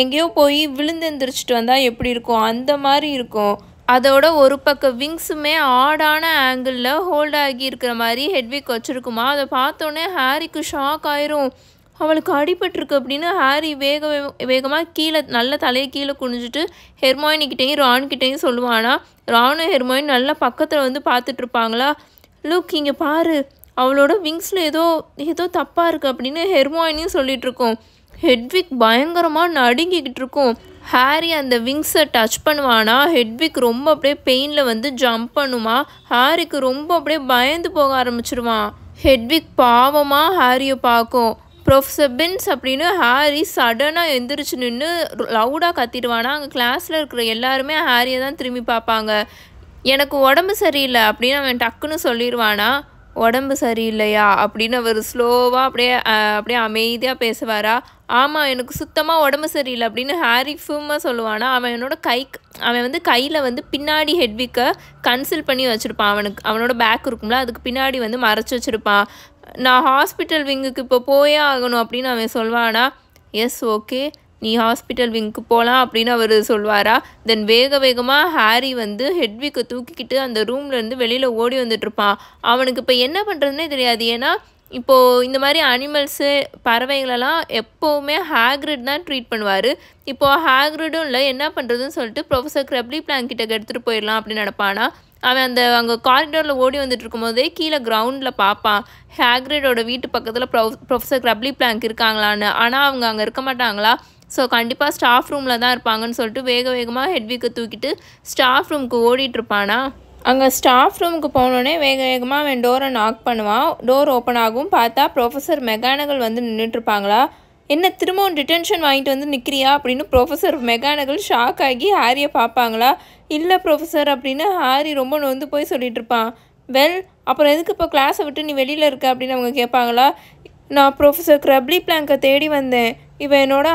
எங்கேயோ போய் விழுந்தெந்திரிச்சிட்டு வந்தால் எப்படி இருக்கும் அந்த மாதிரி இருக்கும். அதோட ஒரு பக்கம் விங்ஸுமே ஆடான ஆங்கிளில் ஹோல்ட் ஆகி இருக்கிற மாதிரி ஹெட்விக் வச்சுருக்குமா. அதை பார்த்தோன்னே ஹாரிக்கு ஷாக் ஆயிரும். அவளுக்கு அடிபட்டிருக்கு அப்படின்னு ஹாரி வேகமாக கீழே நல்ல தலையை கீழே குனிஞ்சிட்டு ஹெர்மாயினிக்கிட்டையும் ரான்கிட்டையும் சொல்லுவானா. ரானும் ஹெர்மாயின் நல்லா பக்கத்தில் வந்து பார்த்துட்ருப்பாங்களா. லுக் இங்கே பாரு, அவளோட விங்ஸில் ஏதோ தப்பாக இருக்குது அப்படின்னு ஹெர்மாயினியும் சொல்லிகிட்ருக்கோம். ஹெட்விக் பயங்கரமாக நடுங்கிக்கிட்டு இருக்கும். ஹாரி அந்த விங்ஸை டச் பண்ணுவானா. ஹெட்விக் ரொம்ப அப்படியே பெயினில் வந்து ஜம்ப் பண்ணுமா. ஹாரிக்கு ரொம்ப அப்படியே பயந்து போக ஆரம்பிச்சிருவான். ஹெட்விக் பாவமாக ஹாரியை பார்க்கும். ப்ரொஃபஸர் பின்ஸ் அப்படின்னு ஹாரி சடனாக எந்திரிச்சு நின்று லவுடாக கத்திடுவானா. அங்கே கிளாஸில் இருக்கிற எல்லாருமே ஹாரியை தான் திரும்பி பார்ப்பாங்க. எனக்கு உடம்பு சரியில்லை அப்படின்னு அவன் டக்குன்னு சொல்லிடுவானா. உடம்பு சரியில்லையா அப்படின்னு அவர் ஸ்லோவாக அப்படியே அமைதியாக பேசுவாரா. ஆமாம், எனக்கு சுத்தமாக உடம்பு சரியில்லை அப்படின்னு ஹாரி ஃபும்மாக சொல்லுவானா. அவன் வந்து கையில் வந்து பின்னாடி ஹெட்விக்கை கன்சல்ட் பண்ணி வச்சுருப்பான். அவனோட பேக் இருக்கும்ல, அதுக்கு பின்னாடி வந்து மறைச்சி வச்சுருப்பான். நான் ஹாஸ்பிட்டல் விங்குக்கு இப்போ போயே ஆகணும் அப்படின்னு அவன் சொல்வானா. எஸ் ஓகே, நீ ஹாஸ்பிட்டல் விங்க்கு போகலாம் அப்படின்னு அவர் சொல்வாரா. தென் வேகமாக ஹாரி வந்து ஹெட்விக்கை தூக்கிக்கிட்டு அந்த ரூம்லேருந்து வெளியில் ஓடி வந்துட்டுருப்பான். அவனுக்கு இப்போ என்ன பண்ணுறதுனே தெரியாது. ஏன்னா இப்போது இந்த மாதிரி அனிமல்ஸு பறவைகளெல்லாம் எப்போவுமே ஹேக்ரிட் தான் ட்ரீட் பண்ணுவார். இப்போது ஹேக்ரிடும் இல்லை, என்ன பண்ணுறதுன்னு சொல்லிட்டு ப்ரொஃபஸர் க்ரப்லி பிளாங்க் கிட்ட எடுத்துகிட்டு போயிடலாம் அப்படின்னு நினப்பானா. அவன் அங்கே காரிடோரில் ஓடி வந்துட்டு இருக்கும்போதே கீழே கிரவுண்டில் பார்ப்பான் ஹேக்ரிடோட வீட்டு பக்கத்தில் ப்ரொஃபஸர் க்ரப்லி பிளாங்க் இருக்காங்களான்னு. ஆனால் அவங்க அங்கே இருக்க மாட்டாங்களா. ஸோ கண்டிப்பாக ஸ்டாஃப் ரூமில் தான் இருப்பாங்கன்னு சொல்லிட்டு வேகமாக ஹெட்விக்கை தூக்கிட்டு ஸ்டாஃப் ரூமுக்கு ஓடிட்டுருப்பானா. அங்கே ஸ்டாஃப் ரூமுக்கு போனோடனே வேகமாக அவன் டோரை நாக் பண்ணுவான். டோர் ஓப்பன் ஆகும். பார்த்தா ப்ரொஃபஸர் மெக்கானிக்கல் வந்து நின்றுட்டுருப்பாங்களா. என்ன திரும்பவும் டிடென்ஷன் வாங்கிட்டு வந்து நிற்கிறியா அப்படின்னு ப்ரொஃபஸர் மெக்கானிக்கல் ஷாக் ஆகி ஹாரியை பார்ப்பாங்களா. இல்லை ப்ரொஃபஸர் அப்படின்னு ஹாரி ரொம்ப நொந்து போய் சொல்லிட்டு இருப்பான். அப்புறம் எதுக்கு இப்போ கிளாஸை விட்டு நீ வெளியில் இருக்க அப்படின்னு அவங்க கேட்பாங்களா. நான் ப்ரொஃபஸர் க்ரப்லி பிளாங்கை தேடி வந்தேன், இவன் என்னோட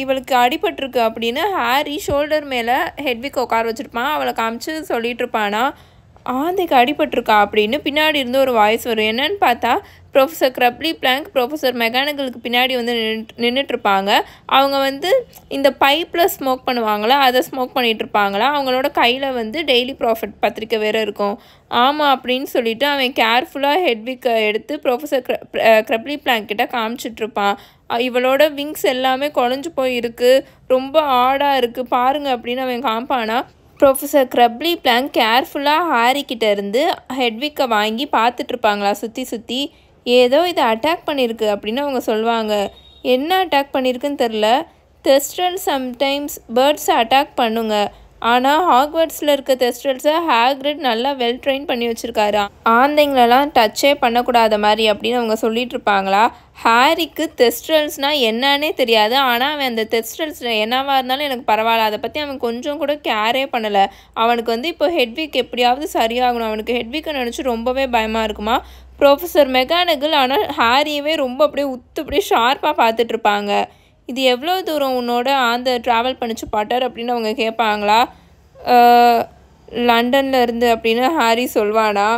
இவளுக்கு அடிபட்டிருக்கு அப்படின்னு ஹாரி ஷோல்டர் மேலே ஹெட்விக் உட்கார வச்சுருப்பான். அவளை காமிச்சு சொல்லிட்டு இருப்பானா. ஆந்தைக்கு அடிபட்டிருக்கா அப்படின்னு பின்னாடி இருந்து ஒரு வாய்ஸ் வரும். என்னன்னு பார்த்தா ப்ரொஃபஸர் க்ரப்லி பிளாங்க் ப்ரொஃபஸர் மெக்கானிக்கலுக்கு பின்னாடி வந்து நின்றுட்டுருப்பாங்க. அவங்க வந்து இந்த பைப்பில் ஸ்மோக் பண்ணுவாங்களா, அதை ஸ்மோக் பண்ணிகிட்ருப்பாங்களா. அவங்களோட கையில் வந்து டெய்லி ப்ராஃபிட் பத்திரிக்கை வேறு இருக்கும். ஆமாம் அப்படின்னு சொல்லிட்டு அவன் கேர்ஃபுல்லாக ஹெட்விக்கை எடுத்து ப்ரொஃபஸர் க்ரப்லி பிளாங்க் கிட்ட காமிச்சிட்ருப்பான். இவளோட விங்ஸ் எல்லாமே குழஞ்சி போய் இருக்குது, ரொம்ப ஆடாக இருக்குது பாருங்கள் அப்படின்னு அவன் காமிப்பானா. ப்ரொஃபஸர் க்ரப்லி பிளாங்க் கேர்ஃபுல்லாக ஹாரிக்கிட்ட இருந்து ஹெட்விக்கை வாங்கி பார்த்துட்ருப்பாங்களா சுற்றி. ஏதோ இதை அட்டாக் பண்ணியிருக்கு அப்படின்னு அவங்க சொல்லுவாங்க. என்ன அட்டாக் பண்ணியிருக்குன்னு தெரில. தெஸ்ட்ரல் சம்டைம்ஸ் பேர்ட்ஸை அட்டாக் பண்ணுங்க, ஆனால் ஹாக்வர்ட்ஸில் இருக்க தெஸ்ட்ரல்ஸை ஹேக்ரிட் நல்லா வெல் ட்ரெயின் பண்ணி வச்சுருக்காரு. ஆந்தைங்களெல்லாம் டச்சே பண்ணக்கூடாத மாதிரி அப்படின்னு அவங்க சொல்லிட்டு இருப்பாங்களா. ஹாரிக்கு தெஸ்ட்ரல்ஸ்னால் என்னன்னே தெரியாது. ஆனால் அவன் அந்த தெஸ்ட்ரல்ஸில் என்னவாக இருந்தாலும் எனக்கு பரவாயில்ல, அதை பற்றி அவன் கொஞ்சம் கூட கேரே பண்ணலை. அவனுக்கு வந்து இப்போ ஹெட்விக் எப்படியாவது சரியாகணும். அவனுக்கு ஹெட்விக்கை நினச்சி ரொம்பவே பயமாக இருக்குமா. ப்ரொஃபஸர் மெக்கானிக்கல் ஆனால் ஹாரியவே ரொம்ப அப்படியே ஷார்ப்பாக பார்த்துட்ருப்பாங்க. இது எவ்வளோ தூரம் உன்னோட ட்ராவல் பண்ணிச்சு பாட்டர் அப்படின்னு அவங்க கேட்பாங்களா. லண்டனில் இருந்து அப்படின்னு ஹாரி சொல்வானா.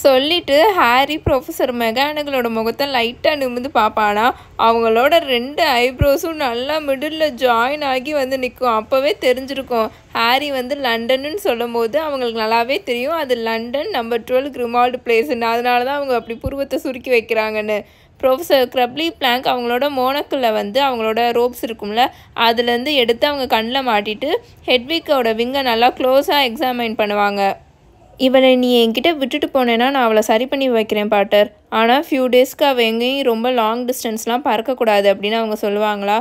சொல்லிவிட்டு ஹாரி ப்ரொஃபஸர் மெக்கானிக்கலோட முகத்தை லைட்டாக நிமிர்ந்து பார்ப்பானா. அவங்களோட 2 ஐப்ரோஸும் நல்லா மிடில் ஜாயின் ஆகி வந்து நிற்கும். அப்போவே தெரிஞ்சிருக்கும் ஹாரி வந்து லண்டன்னு சொல்லும் போது அவங்களுக்கு நல்லாவே தெரியும் அது லண்டன் நம்பர் 12 கிரிமால்டு பிளேஸ்ன்னு. அதனால தான் அவங்க அப்படி புருவத்தை சுருக்கி வைக்கிறாங்கன்னு. ப்ரொஃபஸர் க்ரப்லி பிளாங்க் அவங்களோட மோனக்கில் வந்து அவங்களோட ரோப்ஸ் இருக்கும்ல, அதுலேருந்து எடுத்து அவங்க கண்ணில் மாட்டிட்டு ஹெட்விக்கோட விங்கை நல்லா க்ளோஸாக எக்ஸாமைன் பண்ணுவாங்க. இவளை நீ என்கிட்ட விட்டுட்டு போனேன்னா நான் அவளை சரி பண்ணி வைக்கிறேன் பாட்டர், ஆனால் ஃபியூ டேஸ்க்கு அவள் எங்கேயும் ரொம்ப லாங் டிஸ்டன்ஸ்லாம் பறக்கக்கூடாது அப்படின்னு அவங்க சொல்லுவாங்களா.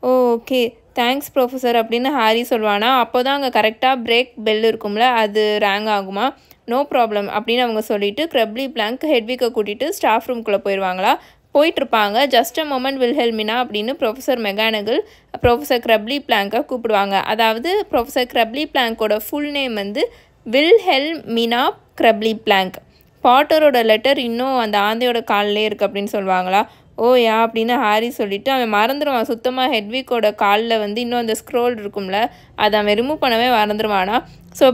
ஓகே தேங்க்ஸ் ப்ரொஃபஸர் அப்படின்னு ஹாரி சொல்லுவானா. அப்போ தான் அங்கே கரெக்டாக பிரேக் பெல் இருக்கும்ல, அது ரேங் ஆகுமா. நோ ப்ராப்ளம் அப்படின்னு அவங்க சொல்லிவிட்டு க்ரப்லி பிளாங்க் ஹெட்விக்கை கூட்டிகிட்டு ஸ்டாஃப் ரூம்குள்ளே போயிடுவாங்களா. போயிட்டுருப்பாங்க. Just a moment will help மீனா அப்படின்னு ப்ரொஃபஸர் மெக்கானிக்கல் ப்ரொஃபஸர் க்ரப்லி பிளாங்கை கூப்பிடுவாங்க. அதாவது ப்ரொஃபஸர் க்ரப்லி பிளாங்கோட ஃபுல் நேம் வந்து வில் ஹெல்ப் மீனா க்ரப்லி பிளாங்க். பாட்டரோட லெட்டர் இன்னும் அந்த ஆந்தையோட காலிலே இருக்குது அப்படின்னு சொல்லுவாங்களா. யா அப்படின்னு ஹாரி சொல்லிவிட்டு அவன் மறந்துடுவான் சுத்தமாக. ஹெட்விக்கோட காலில் வந்து இன்னும் அந்த ஸ்க்ரோல் இருக்கும்ல, அதை அவன் ரிமூவ் பண்ணவே மறந்துடுவானா. ஸோ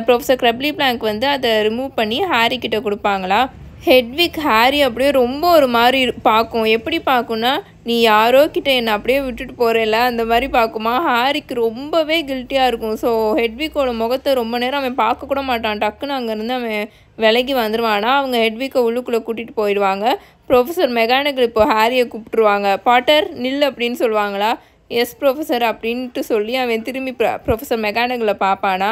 ப்ரொஃபஸர் க்ரப்லி பிளாங்க் வந்து அதை ரிமூவ் பண்ணி ஹாரி கிட்ட கொடுப்பாங்களா. ஹெட்விக் ஹாரி அப்படியே ரொம்ப ஒரு மாதிரி பார்க்கும். எப்படி பார்க்கும்னா, நீ யாரோ கிட்ட என்னை அப்படியே விட்டுட்டு போகிறேல்ல அந்த மாதிரி பார்க்குமா. ஹாரிக்கு ரொம்பவே கில்ட்டியாக இருக்கும். ஸோ ஹெட்விக்கோட முகத்தை ரொம்ப நேரம் அவன் பார்க்கக்கூட மாட்டான். டக்குன்னு அங்கேருந்து அவன் விலகி வந்துடுவானா. அவங்க ஹெட்விக்கை உள்ளுக்குள்ளே கூட்டிகிட்டு போயிடுவாங்க. ப்ரொஃபஸர் மெக்கானிக்கல் இப்போ ஹாரியை கூப்பிட்டுருவாங்க. பாட்டர் நில் அப்படின்னு சொல்லுவாங்களா. எஸ் ப்ரொஃபஸர் அப்படின்ட்டு சொல்லி அவன் திரும்பி ப்ரொஃபஸர் மெக்கானிக்கலை பார்ப்பானா.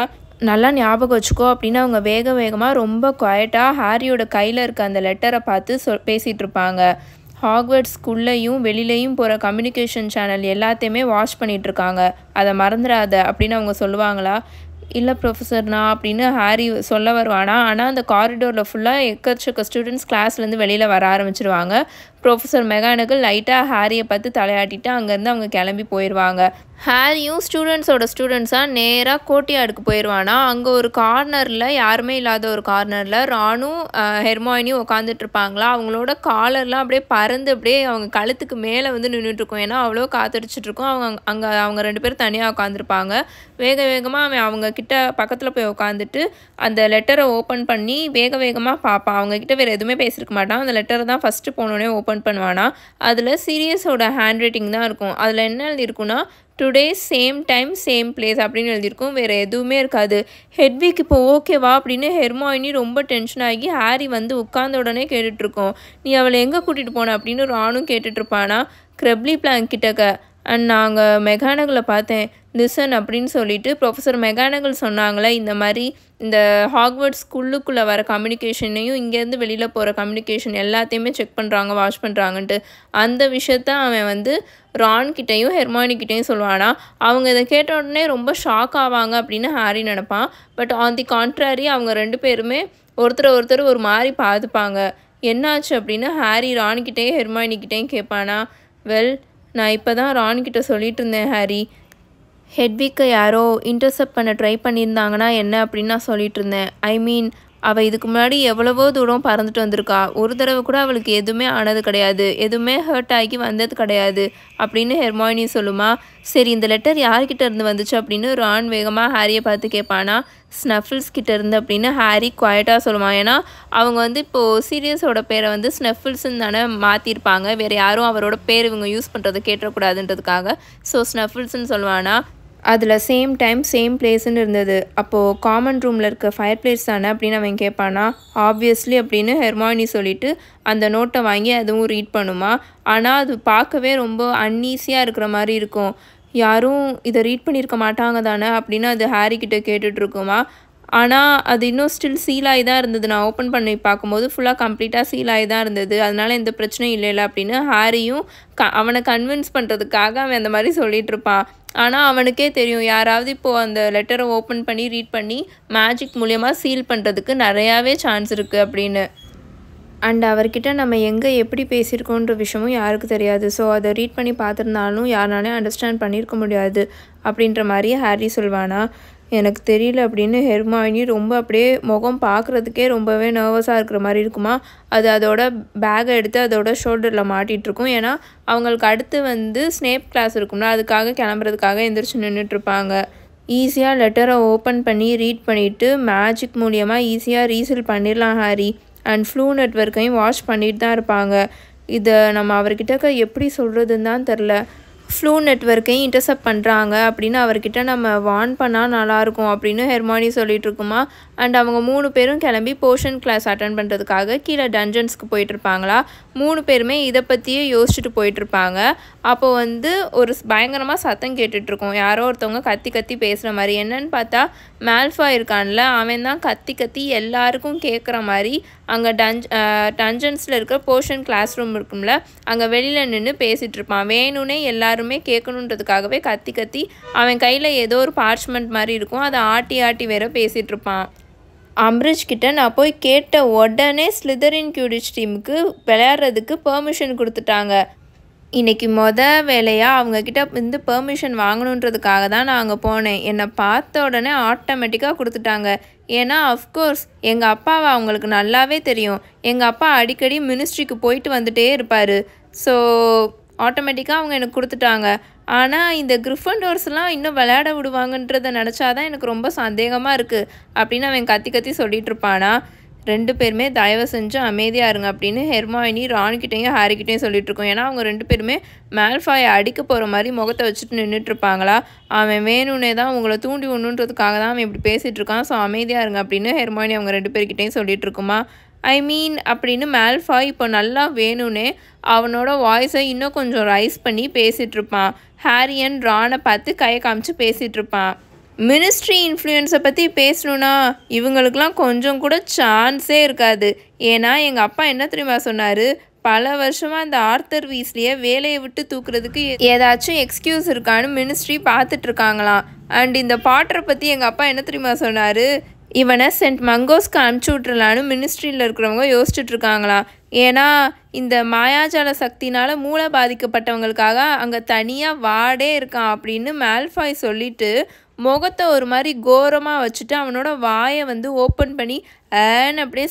நல்லா ஞாபகம் வச்சுக்கோ அப்படின்னு அவங்க வேகமாக ரொம்ப குவைட்டாக ஹாரியோட கையில் இருக்க அந்த லெட்டரை பார்த்து பேசிகிட்டு இருப்பாங்க. ஹாக்வர்ட்ஸ் ஸ்கூல்லையும் வெளியிலையும் போகிற கம்யூனிகேஷன் சேனல் எல்லாத்தையுமே வாட்ச் பண்ணிகிட்ருக்காங்க, அதை மறந்துடாத அப்படின்னு அவங்க சொல்லுவாங்களா. இல்லை ப்ரொஃபஸர்னா அப்படின்னு ஹாரி சொல்ல வருவானா. ஆனால் அந்த காரிடோரில் ஃபுல்லாக எக்கச்சக்க ஸ்டூடெண்ட்ஸ் கிளாஸ்லேருந்து வெளியில் வர ஆரம்பிச்சிருவாங்க. ப்ரொஃபஸர் மெக்கானிக்கல் லைட்டாக ஹாரியை பார்த்து தலையாட்டிட்டு அங்கேருந்து அவங்க கிளம்பி போயிடுவாங்க. ஹாரியும் ஸ்டூடெண்ட்ஸாக நேராக கோர்ட்யார்டுக்கு போயிடுவானா. அங்கே ஒரு கார்னரில், யாருமே இல்லாத ஒரு கார்னரில் ராணும் ஹெர்மாயினியும் உட்காந்துட்ருப்பாங்களா. அவங்களோட காலர்லாம் அப்படியே பறந்து அப்படியே அவங்க கழுத்துக்கு மேலே வந்து நின்றுட்டுருக்கும். ஏன்னா அவ்வளோ காத்தடிச்சிட்ருக்கும். அவங்க 2 பேரும் தனியாக உட்காந்துருப்பாங்க. வேகமாக அவன் அவங்க கிட்ட பக்கத்தில் போய் உட்காந்துட்டு அந்த லெட்டரை ஓப்பன் பண்ணி வேகமாக பார்ப்பான். அவங்கக்கிட்ட வேறு எதுவுமே பேசியிருக்க மாட்டான். அந்த லெட்டரை தான் ஃபஸ்ட்டு போனோடனே ஓப்பன் பண்ணுவானா. அதில் சீரியஸோட ஹேண்ட் ரைட்டிங் தான் இருக்கும். அதில் என்ன எழுதியிருக்குன்னா, today same time same place அப்படின்னு எழுதியிருக்கும், வேறு எதுவுமே இருக்காது. ஹெட்விக் இப்போ ஓகேவா அப்படின்னு ஹெர்மாயினி ரொம்ப டென்ஷன் ஆகி ஹாரி வந்து உட்கார்ந்த உடனே கேட்டுட்ருக்கோம். நீ அவளை எங்கே கூட்டிகிட்டு போன அப்படின்னு ரானும் கேட்டுட்ருப்பானா க்ரெப்லி பிளாங்க் கிட்டக்க. அண்ட் நாங்கள் மெகானகலை பார்த்தேன், லிசன் அப்படின்னு சொல்லிட்டு ப்ரொஃபஸர் மெகானகல் சொன்னாங்களே இந்த மாதிரி இந்த ஹாக்வர்ட்ஸ் ஸ்கூலுக்குள்ளே வர கம்யூனிகேஷனையும் இங்கேருந்து வெளியில் போகிற கம்யூனிகேஷன் எல்லாத்தையுமே செக் பண்ணுறாங்க, வாட்ச் பண்ணுறாங்கன்ட்டு. அந்த விஷயத்த அவன் வந்து ரான்கிட்டையும் ஹெர்மாயினிக்கிட்டையும் சொல்லுவானா. அவங்க இதை கேட்ட உடனே ரொம்ப ஷாக் ஆவாங்க அப்படின்னு ஹாரி நினப்பான். பட் ஆன் தி கான்ட்ராரி அவங்க 2 பேருமே ஒருத்தர் ஒரு மாதிரி பார்த்துப்பாங்க. என்னாச்சு அப்படின்னு ஹாரி ரான்கிட்டையும் ஹெர்மாயினிக்கிட்டையும் கேட்பானா. வெல், நான் இப்போ தான் ரான்கிட்ட சொல்லிட்டு இருந்தேன் ஹாரி, ஹெட்விக்கை யாரோ இன்டர்செப்ட் பண்ண ட்ரை பண்ணியிருந்தாங்கன்னா என்ன அப்படின்னு நான் சொல்லிட்டு இருந்தேன். ஐ மீன் அவள் இதுக்கு முன்னாடி எவ்வளவோ தூரம் பறந்துட்டு வந்திருக்கா, ஒரு தடவை கூட அவளுக்கு எதுவுமே ஆனது கிடையாது, எதுவுமே ஹர்ட் ஆகி வந்தது கிடையாது அப்படின்னு ஹெர்மாயினி சொல்லுமா. சரி, இந்த லெட்டர் யார்கிட்ட இருந்து வந்துச்சு அப்படின்னு ரான் வேகமாக ஹாரியை பார்த்து கேட்பானா. ஸ்னஃபில்ஸ் கிட்ட இருந்து அப்படின்னு ஹாரி குவாய்ட்டாக சொல்லுவான். ஏன்னா அவங்க வந்து இப்போது சீரியஸோட பேரை வந்து ஸ்னஃபில்ஸ்ன்னு தானே மாற்றிருப்பாங்க, வேறு யாரும் அவரோட பேர் இவங்க யூஸ் பண்ணுறதை கேட்டக்கூடாதுன்றதுக்காக. ஸோ ஸ்னஃபில்ஸ்ன்னு சொல்லுவானா. அதில் சேம் டைம் சேம் பிளேஸ்ன்னு இருந்தது. அப்போது காமன் ரூமில் இருக்க ஃபயர் பிளேஸ் தானே அப்படின்னு அவன் கேட்பானா. ஆப்வியஸ்லி அப்படின்னு ஹெர்மாயினி சொல்லிவிட்டு அந்த நோட்டை வாங்கி அதுவும் ரீட் பண்ணுமா. ஆனால் அது பார்க்கவே ரொம்ப அன்ஈஸியாக இருக்கிற மாதிரி இருக்கும். யாரும் இதை ரீட் பண்ணியிருக்க மாட்டாங்க தானே அப்படின்னு அது ஹாரிக்கிட்ட கேட்டுட்ருக்குமா. ஆனால் அது இன்னும் ஸ்டில் சீல் ஆகி தான் இருந்தது. நான் ஓப்பன் பண்ணி பார்க்கும்போது ஃபுல்லாக கம்ப்ளீட்டாக சீல் ஆகி தான் இருந்தது, அதனால் எந்த பிரச்சனையும் இல்லைல்ல அப்படின்னு ஹாரியும் அவனை கன்வின்ஸ் பண்ணுறதுக்காக அவன் அந்த மாதிரி சொல்லிகிட்ருப்பான். ஆனால் அவனுக்கே தெரியும் யாராவது இப்போது அந்த லெட்டரை ஓப்பன் பண்ணி ரீட் பண்ணி மேஜிக் மூலியமாக சீல் பண்ணுறதுக்கு நிறையாவே சான்ஸ் இருக்குது அப்படின்னு. அண்ட் அவர்கிட்ட நம்ம எங்கே எப்படி பேசியிருக்கோன்ற விஷயமும் யாருக்கு தெரியாது. ஸோ அதை ரீட் பண்ணி பார்த்துருந்தாலும் யாருனாலையும் அண்டர்ஸ்டாண்ட் பண்ணியிருக்க முடியாது அப்படின்ற மாதிரி ஹாரி சொல்வானா. எனக்கு தெரியல அப்படின்னு ஹெர்மாயினி ரொம்ப அப்படியே முகம் பார்க்குறதுக்கே ரொம்பவே நர்வஸாக இருக்கிற மாதிரி இருக்குமா. அது அதோட பேக்கை எடுத்து அதோட ஷோல்டரில் மாட்டிகிட்ருக்கும். ஏன்னா அவங்களுக்கு அடுத்து வந்து ஸ்னேப் கிளாஸ் இருக்கும்ல, அதுக்காக கிளம்புறதுக்காக எந்திரிச்சு நின்றுட்டுருப்பாங்க. ஈஸியாக லெட்டரை ஓப்பன் பண்ணி ரீட் பண்ணிவிட்டு மேஜிக் மூலியமாக ஈஸியாக ரீசீல் பண்ணிடலாம் ஹாரி. அண்ட் ஃப்ளூ நெட்வொர்க்கையும் வாட்ச் பண்ணிட்டு தான் இருப்பாங்க. இதை நம்ம அவர்கிட்ட எப்படி சொல்கிறதுன்னு தான் தெரில. ஃப்ளூ நெட்வொர்க்கையும் இன்டர்செப்ட் பண்ணுறாங்க அப்படின்னு அவர்கிட்ட நம்ம வார்ன் பண்ணால் நல்லாயிருக்கும் அப்படின்னு ஹெர்மாயினி சொல்லிட்டு இருக்குமா. அண்ட் அவங்க 3 பேரும் கிளம்பி போர்ஷன் கிளாஸ் அட்டன் பண்ணுறதுக்காக கீழே டஞ்சன்ஸ்க்கு போயிட்டுருப்பாங்களா. 3 பேருமே இதை பற்றியே யோசிச்சுட்டு போயிட்டுருப்பாங்க. அப்போ வந்து ஒரு பயங்கரமாக சத்தம் கேட்டுட்ருக்கோம், யாரோ ஒருத்தவங்க கத்தி கத்தி பேசுகிற மாதிரி. என்னன்னு பார்த்தா மால்ஃபாய் இருக்கான்ல, அவன் தான் கத்தி கத்தி எல்லாருக்கும் கேட்குற மாதிரி அங்கே டஞ்சன்ஸில் இருக்கிற போர்ஷன் கிளாஸ் ரூம் இருக்கும்ல, அங்கே வெளியில் நின்று பேசிகிட்டு இருப்பான். வேணும்னே எல்லாருமே கேட்கணுன்றதுக்காகவே கத்தி கத்தி அவன் கையில் ஏதோ ஒரு பார்ச்மெண்ட் மாதிரி இருக்கும், அதை ஆட்டி ஆட்டி வேற பேசிகிட்டு இருப்பான். அம்ரிஜ் கிட்ட நான் போய் கேட்ட உடனே ஸ்லிதரின் கியூடிச் டீமுக்கு விளையாடுறதுக்கு பெர்மிஷன் கொடுத்துட்டாங்க. இன்றைக்கி வேலையாக அவங்கக்கிட்ட வந்து பெர்மிஷன் வாங்கணுன்றதுக்காக தான் நான் அங்கே போனேன். என்னை பார்த்த உடனே ஆட்டோமேட்டிக்காக கொடுத்துட்டாங்க. ஏன்னா அஃப்கோர்ஸ் எங்கள் அப்பாவை அவங்களுக்கு நல்லாவே தெரியும். எங்கள் அப்பா அடிக்கடி மினிஸ்ட்ரிக்கு போயிட்டு வந்துட்டே இருப்பார். ஸோ ஆட்டோமேட்டிக்காக அவங்க எனக்கு கொடுத்துட்டாங்க. ஆனால் இந்த கிரிஃபண்டோர்ஸ்லாம் இன்னும் விளையாட விடுவாங்கன்றதை நினச்சாதான் எனக்கு ரொம்ப சந்தேகமாக இருக்குது அப்படின்னு அவன் கத்தி கத்தி சொல்லிகிட்டு இருப்பானா. 2 பேருமே தயவு செஞ்சு அமைதியாக இருங்க அப்படின்னு ஹெர்மாயினி ரான்கிட்டையும் ஹாரிக்கிட்டையும் சொல்லிகிட்ருக்கோம். ஏன்னா அவங்க 2 பேருமே மால்ஃபாயை அடிக்க போகிற மாதிரி முகத்தை வச்சுட்டு நின்றுட்டுருப்பாங்களா. அவன் வேணும்னே தான் உங்களை தூண்டி விடணுன்றதுக்காக தான் அவன் இப்படி பேசிகிட்டு இருக்கான். ஸோ அமைதியாக இருங்க அப்படின்னு ஹெர்மாயினி அவங்க 2 பேர்கிட்டையும் சொல்லிகிட்ருக்குமா. ஐ மீன் அப்படின்னு மால்ஃபாய் இப்போ நல்லா வேணும்னே அவனோட வாய்ஸை இன்னும் கொஞ்சம் ரைஸ் பண்ணி பேசிகிட்ருப்பான். ஹாரி அண்ட் ரானை பார்த்து கையை காமிச்சு பேசிகிட்ருப்பான். மினிஸ்ட்ரி இன்ஃப்ளூயன்ஸை பற்றி பேசணுன்னா இவங்களுக்கெல்லாம் கொஞ்சம் கூட சான்ஸே இருக்காது. ஏன்னா எங்கள் அப்பா என்ன தெரியுமா சொன்னார், பல வருஷமாக அந்த ஆர்த்தர் வீஸ்லியை வேலையை விட்டு தூக்குறதுக்கு ஏதாச்சும் எக்ஸ்கியூஸ் இருக்கான்னு மினிஸ்ட்ரி பார்த்துட்ருக்காங்களாம். அண்ட் இந்த பாட்டரை பற்றி எங்கள் அப்பா என்ன தெரியுமா சொன்னார், இவனை சென்ட் மங்கோஸ்க்கு அனுப்பிச்சி விட்றலான்னு மினிஸ்ட்ரியில் இருக்கிறவங்க யோசிச்சுட்ருக்காங்களாம். ஏன்னா இந்த மாயாஜால சக்தினால் மூளை பாதிக்கப்பட்டவங்களுக்காக அங்கே தனியாக வார்டே இருக்கான் அப்படின்னு மால்ஃபாய் சொல்லிவிட்டு முகத்தை ஒரு மாதிரி கோரமாக வச்சுட்டு அவனோட வாயை வந்து ஓப்பன் பண்ணி ஏன்னு அப்படியே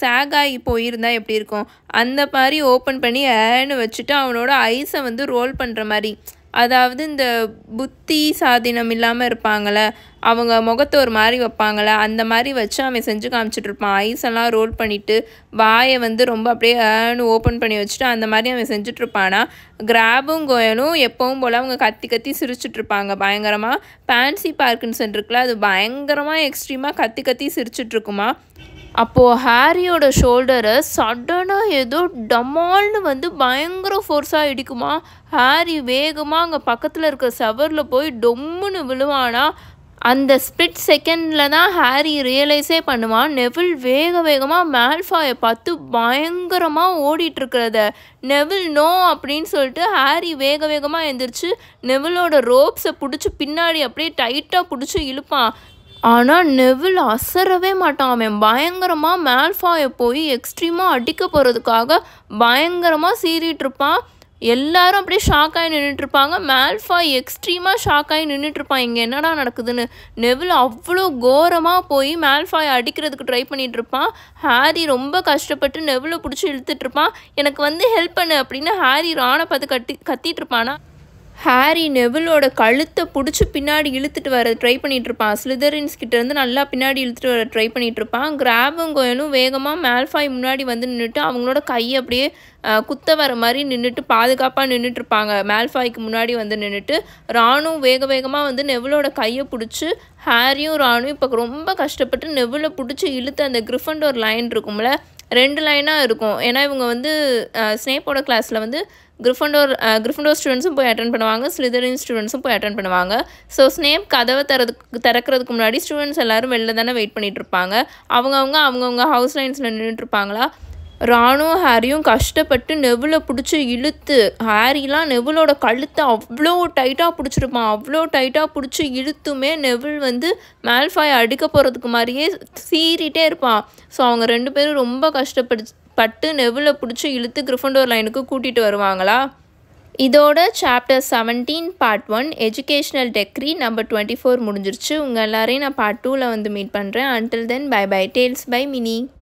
சேக் ஆகி போயிருந்தா எப்படி இருக்கும் அந்த மாதிரி ஓப்பன் பண்ணி ஏன்னு வச்சுட்டு அவனோட ஐஸை வந்து ரோல் பண்ணுற மாதிரி அதாவது இந்த புத்தி சாதீனம் இல்லாமல் இருப்பாங்களே, அவங்க முகத்தை ஒரு மாதிரி வைப்பாங்களே, அந்த மாதிரி வச்சு அவன் செஞ்சு காமிச்சிட்டு இருப்பான். ஐஸ் எல்லாம் ரோல் பண்ணிவிட்டு வாயை வந்து ரொம்ப அப்படியே ஓப்பன் பண்ணி வச்சுட்டு அந்த மாதிரி அவன் செஞ்சுட்ருப்பானா. கிராபும் கோயனும் எப்பவும் போல் அவங்க கத்தி கத்தி சிரிச்சிட்ருப்பாங்க பயங்கரமாக. பேன்சி பார்க்கின்சன் இருக்குல்ல, அது பயங்கரமாக எக்ஸ்ட்ரீமாக கத்தி கத்தி சிரிச்சிட்ருக்குமா. அப்போது ஹாரியோட ஷோல்டரை சடனாக ஏதோ டமால்னு வந்து பயங்கர ஃபோர்ஸாக இடிக்குமா. ஹாரி வேகமாக அங்கே பக்கத்தில் இருக்க செவரில் போய் டொம்முன்னு விழுவானா. அந்த ஸ்பிளிட் செகண்டில் தான் ஹாரி ரியலைஸே பண்ணுவான். நெவில் வேகமாக மேல்ஃபாயை பார்த்து பயங்கரமாக ஓடிட்டுருக்கிறத. நெவில் நோ அப்படின்னு சொல்லிட்டு ஹாரி வேகமாக எழுந்திரிச்சு நெவிலோட ரோப்ஸை பிடிச்சி பின்னாடி அப்படியே டைட்டாக பிடிச்சி இழுப்பான். ஆனால் நெவில் அசரவே மாட்டான். அவன் பயங்கரமாக மேல்ஃபாயை போய் எக்ஸ்ட்ரீமாக அடிக்க போகிறதுக்காக பயங்கரமாக சீறிட்டுருப்பான். எல்லாரும் அப்படியே ஷாக்காகி நின்றுட்டுருப்பாங்க. மேல்ஃபாய் எக்ஸ்ட்ரீமாக ஷாக்காகி நின்றுட்டுருப்பான், இங்கே என்னடா நடக்குதுன்னு. நெவில் அவ்வளோ கோரமாக போய் மேல்ஃபாயை அடிக்கிறதுக்கு ட்ரை பண்ணிகிட்ருப்பான். ஹாரி ரொம்ப கஷ்டப்பட்டு நெவிலை பிடிச்சி இழுத்துட்ருப்பான். எனக்கு வந்து ஹெல்ப் பண்ணு அப்படின்னு ஹாரி ரானை பார்த்து கத்திட்டுருப்பானா. ஹாரி நெவிலோட கழுத்தை பிடிச்சி பின்னாடி இழுத்துட்டு வர ட்ரை பண்ணிகிட்ருப்பான். ஸ்லிதரின்ஸ் கிட்டேருந்து நல்லா பின்னாடி இழுத்துட்டு வர ட்ரை பண்ணிகிட்ருப்பான். கிராபும் கோயனும் வேகமாக மேல்ஃபாய் முன்னாடி வந்து நின்றுட்டு அவங்களோட கையை அப்படியே குத்த வர மாதிரி நின்றுட்டு பாதுகாப்பாக நின்றுட்டுருப்பாங்க. மேல்ஃபாய்க்கு முன்னாடி வந்து நின்றுட்டு ராணும் வேகமாக வந்து நெவிலோட கையை பிடிச்சி ஹாரியும் ராணும் இப்போ ரொம்ப கஷ்டப்பட்டு நெவிலை பிடிச்சி இழுத்து அந்த கிரிஃபண்டோர் லைன் இருக்கும்ல, 2 லைனாக இருக்கும். ஏன்னா இவங்க வந்து ஸ்னேப்போட கிளாஸில் வந்து கிரிஃபண்டோர் ஸ்டூடெண்ட்ஸும் போய் அட்டன் பண்ணுவாங்க, ஸ்லிதரின் ஸ்டூடெண்ட்ஸும் போய் அட்டன் பண்ணுவாங்க. ஸோ ஸ்னேப் கதவை திறக்கிறதுக்கு முன்னாடி ஸ்டூடெண்ட்ஸ் எல்லோரும் வெளில தானே வெயிட் பண்ணிகிட்டு இருப்பாங்க. அவங்கவுங்க ஹவுஸ் லைன்ஸில் நின்றுட்டுருப்பாங்களா. ராணும் ஹாரியும் கஷ்டப்பட்டு நெவிலை பிடிச்சி இழுத்து, ஹாரிலாம் நெவிலோட கழுத்தை அவ்வளோ டைட்டாக பிடிச்சிருப்பான். அவ்வளோ டைட்டாக பிடிச்சி இழுத்துமே நெவில் வந்து மேல்ஃபாயை அடிக்க போகிறதுக்கு மாதிரியே சீறிட்டே இருப்பான். ஸோ அவங்க 2 பேரும் ரொம்ப கஷ்டப்பட்டு நெவிலை பிடிச்சி இழுத்து கிரிஃபண்டோர் லைனுக்கு கூட்டிகிட்டு வருவாங்களா. இதோட சாப்டர் 17 பார்ட் 1 எஜுகேஷ்னல் டெக்ரி நம்பர் 24 முடிஞ்சிருச்சு. உங்கள் எல்லாரையும் நான் பார்ட் 2ல் வந்து மீட் பண்ணுறேன். Until then bye bye. Tales by mini.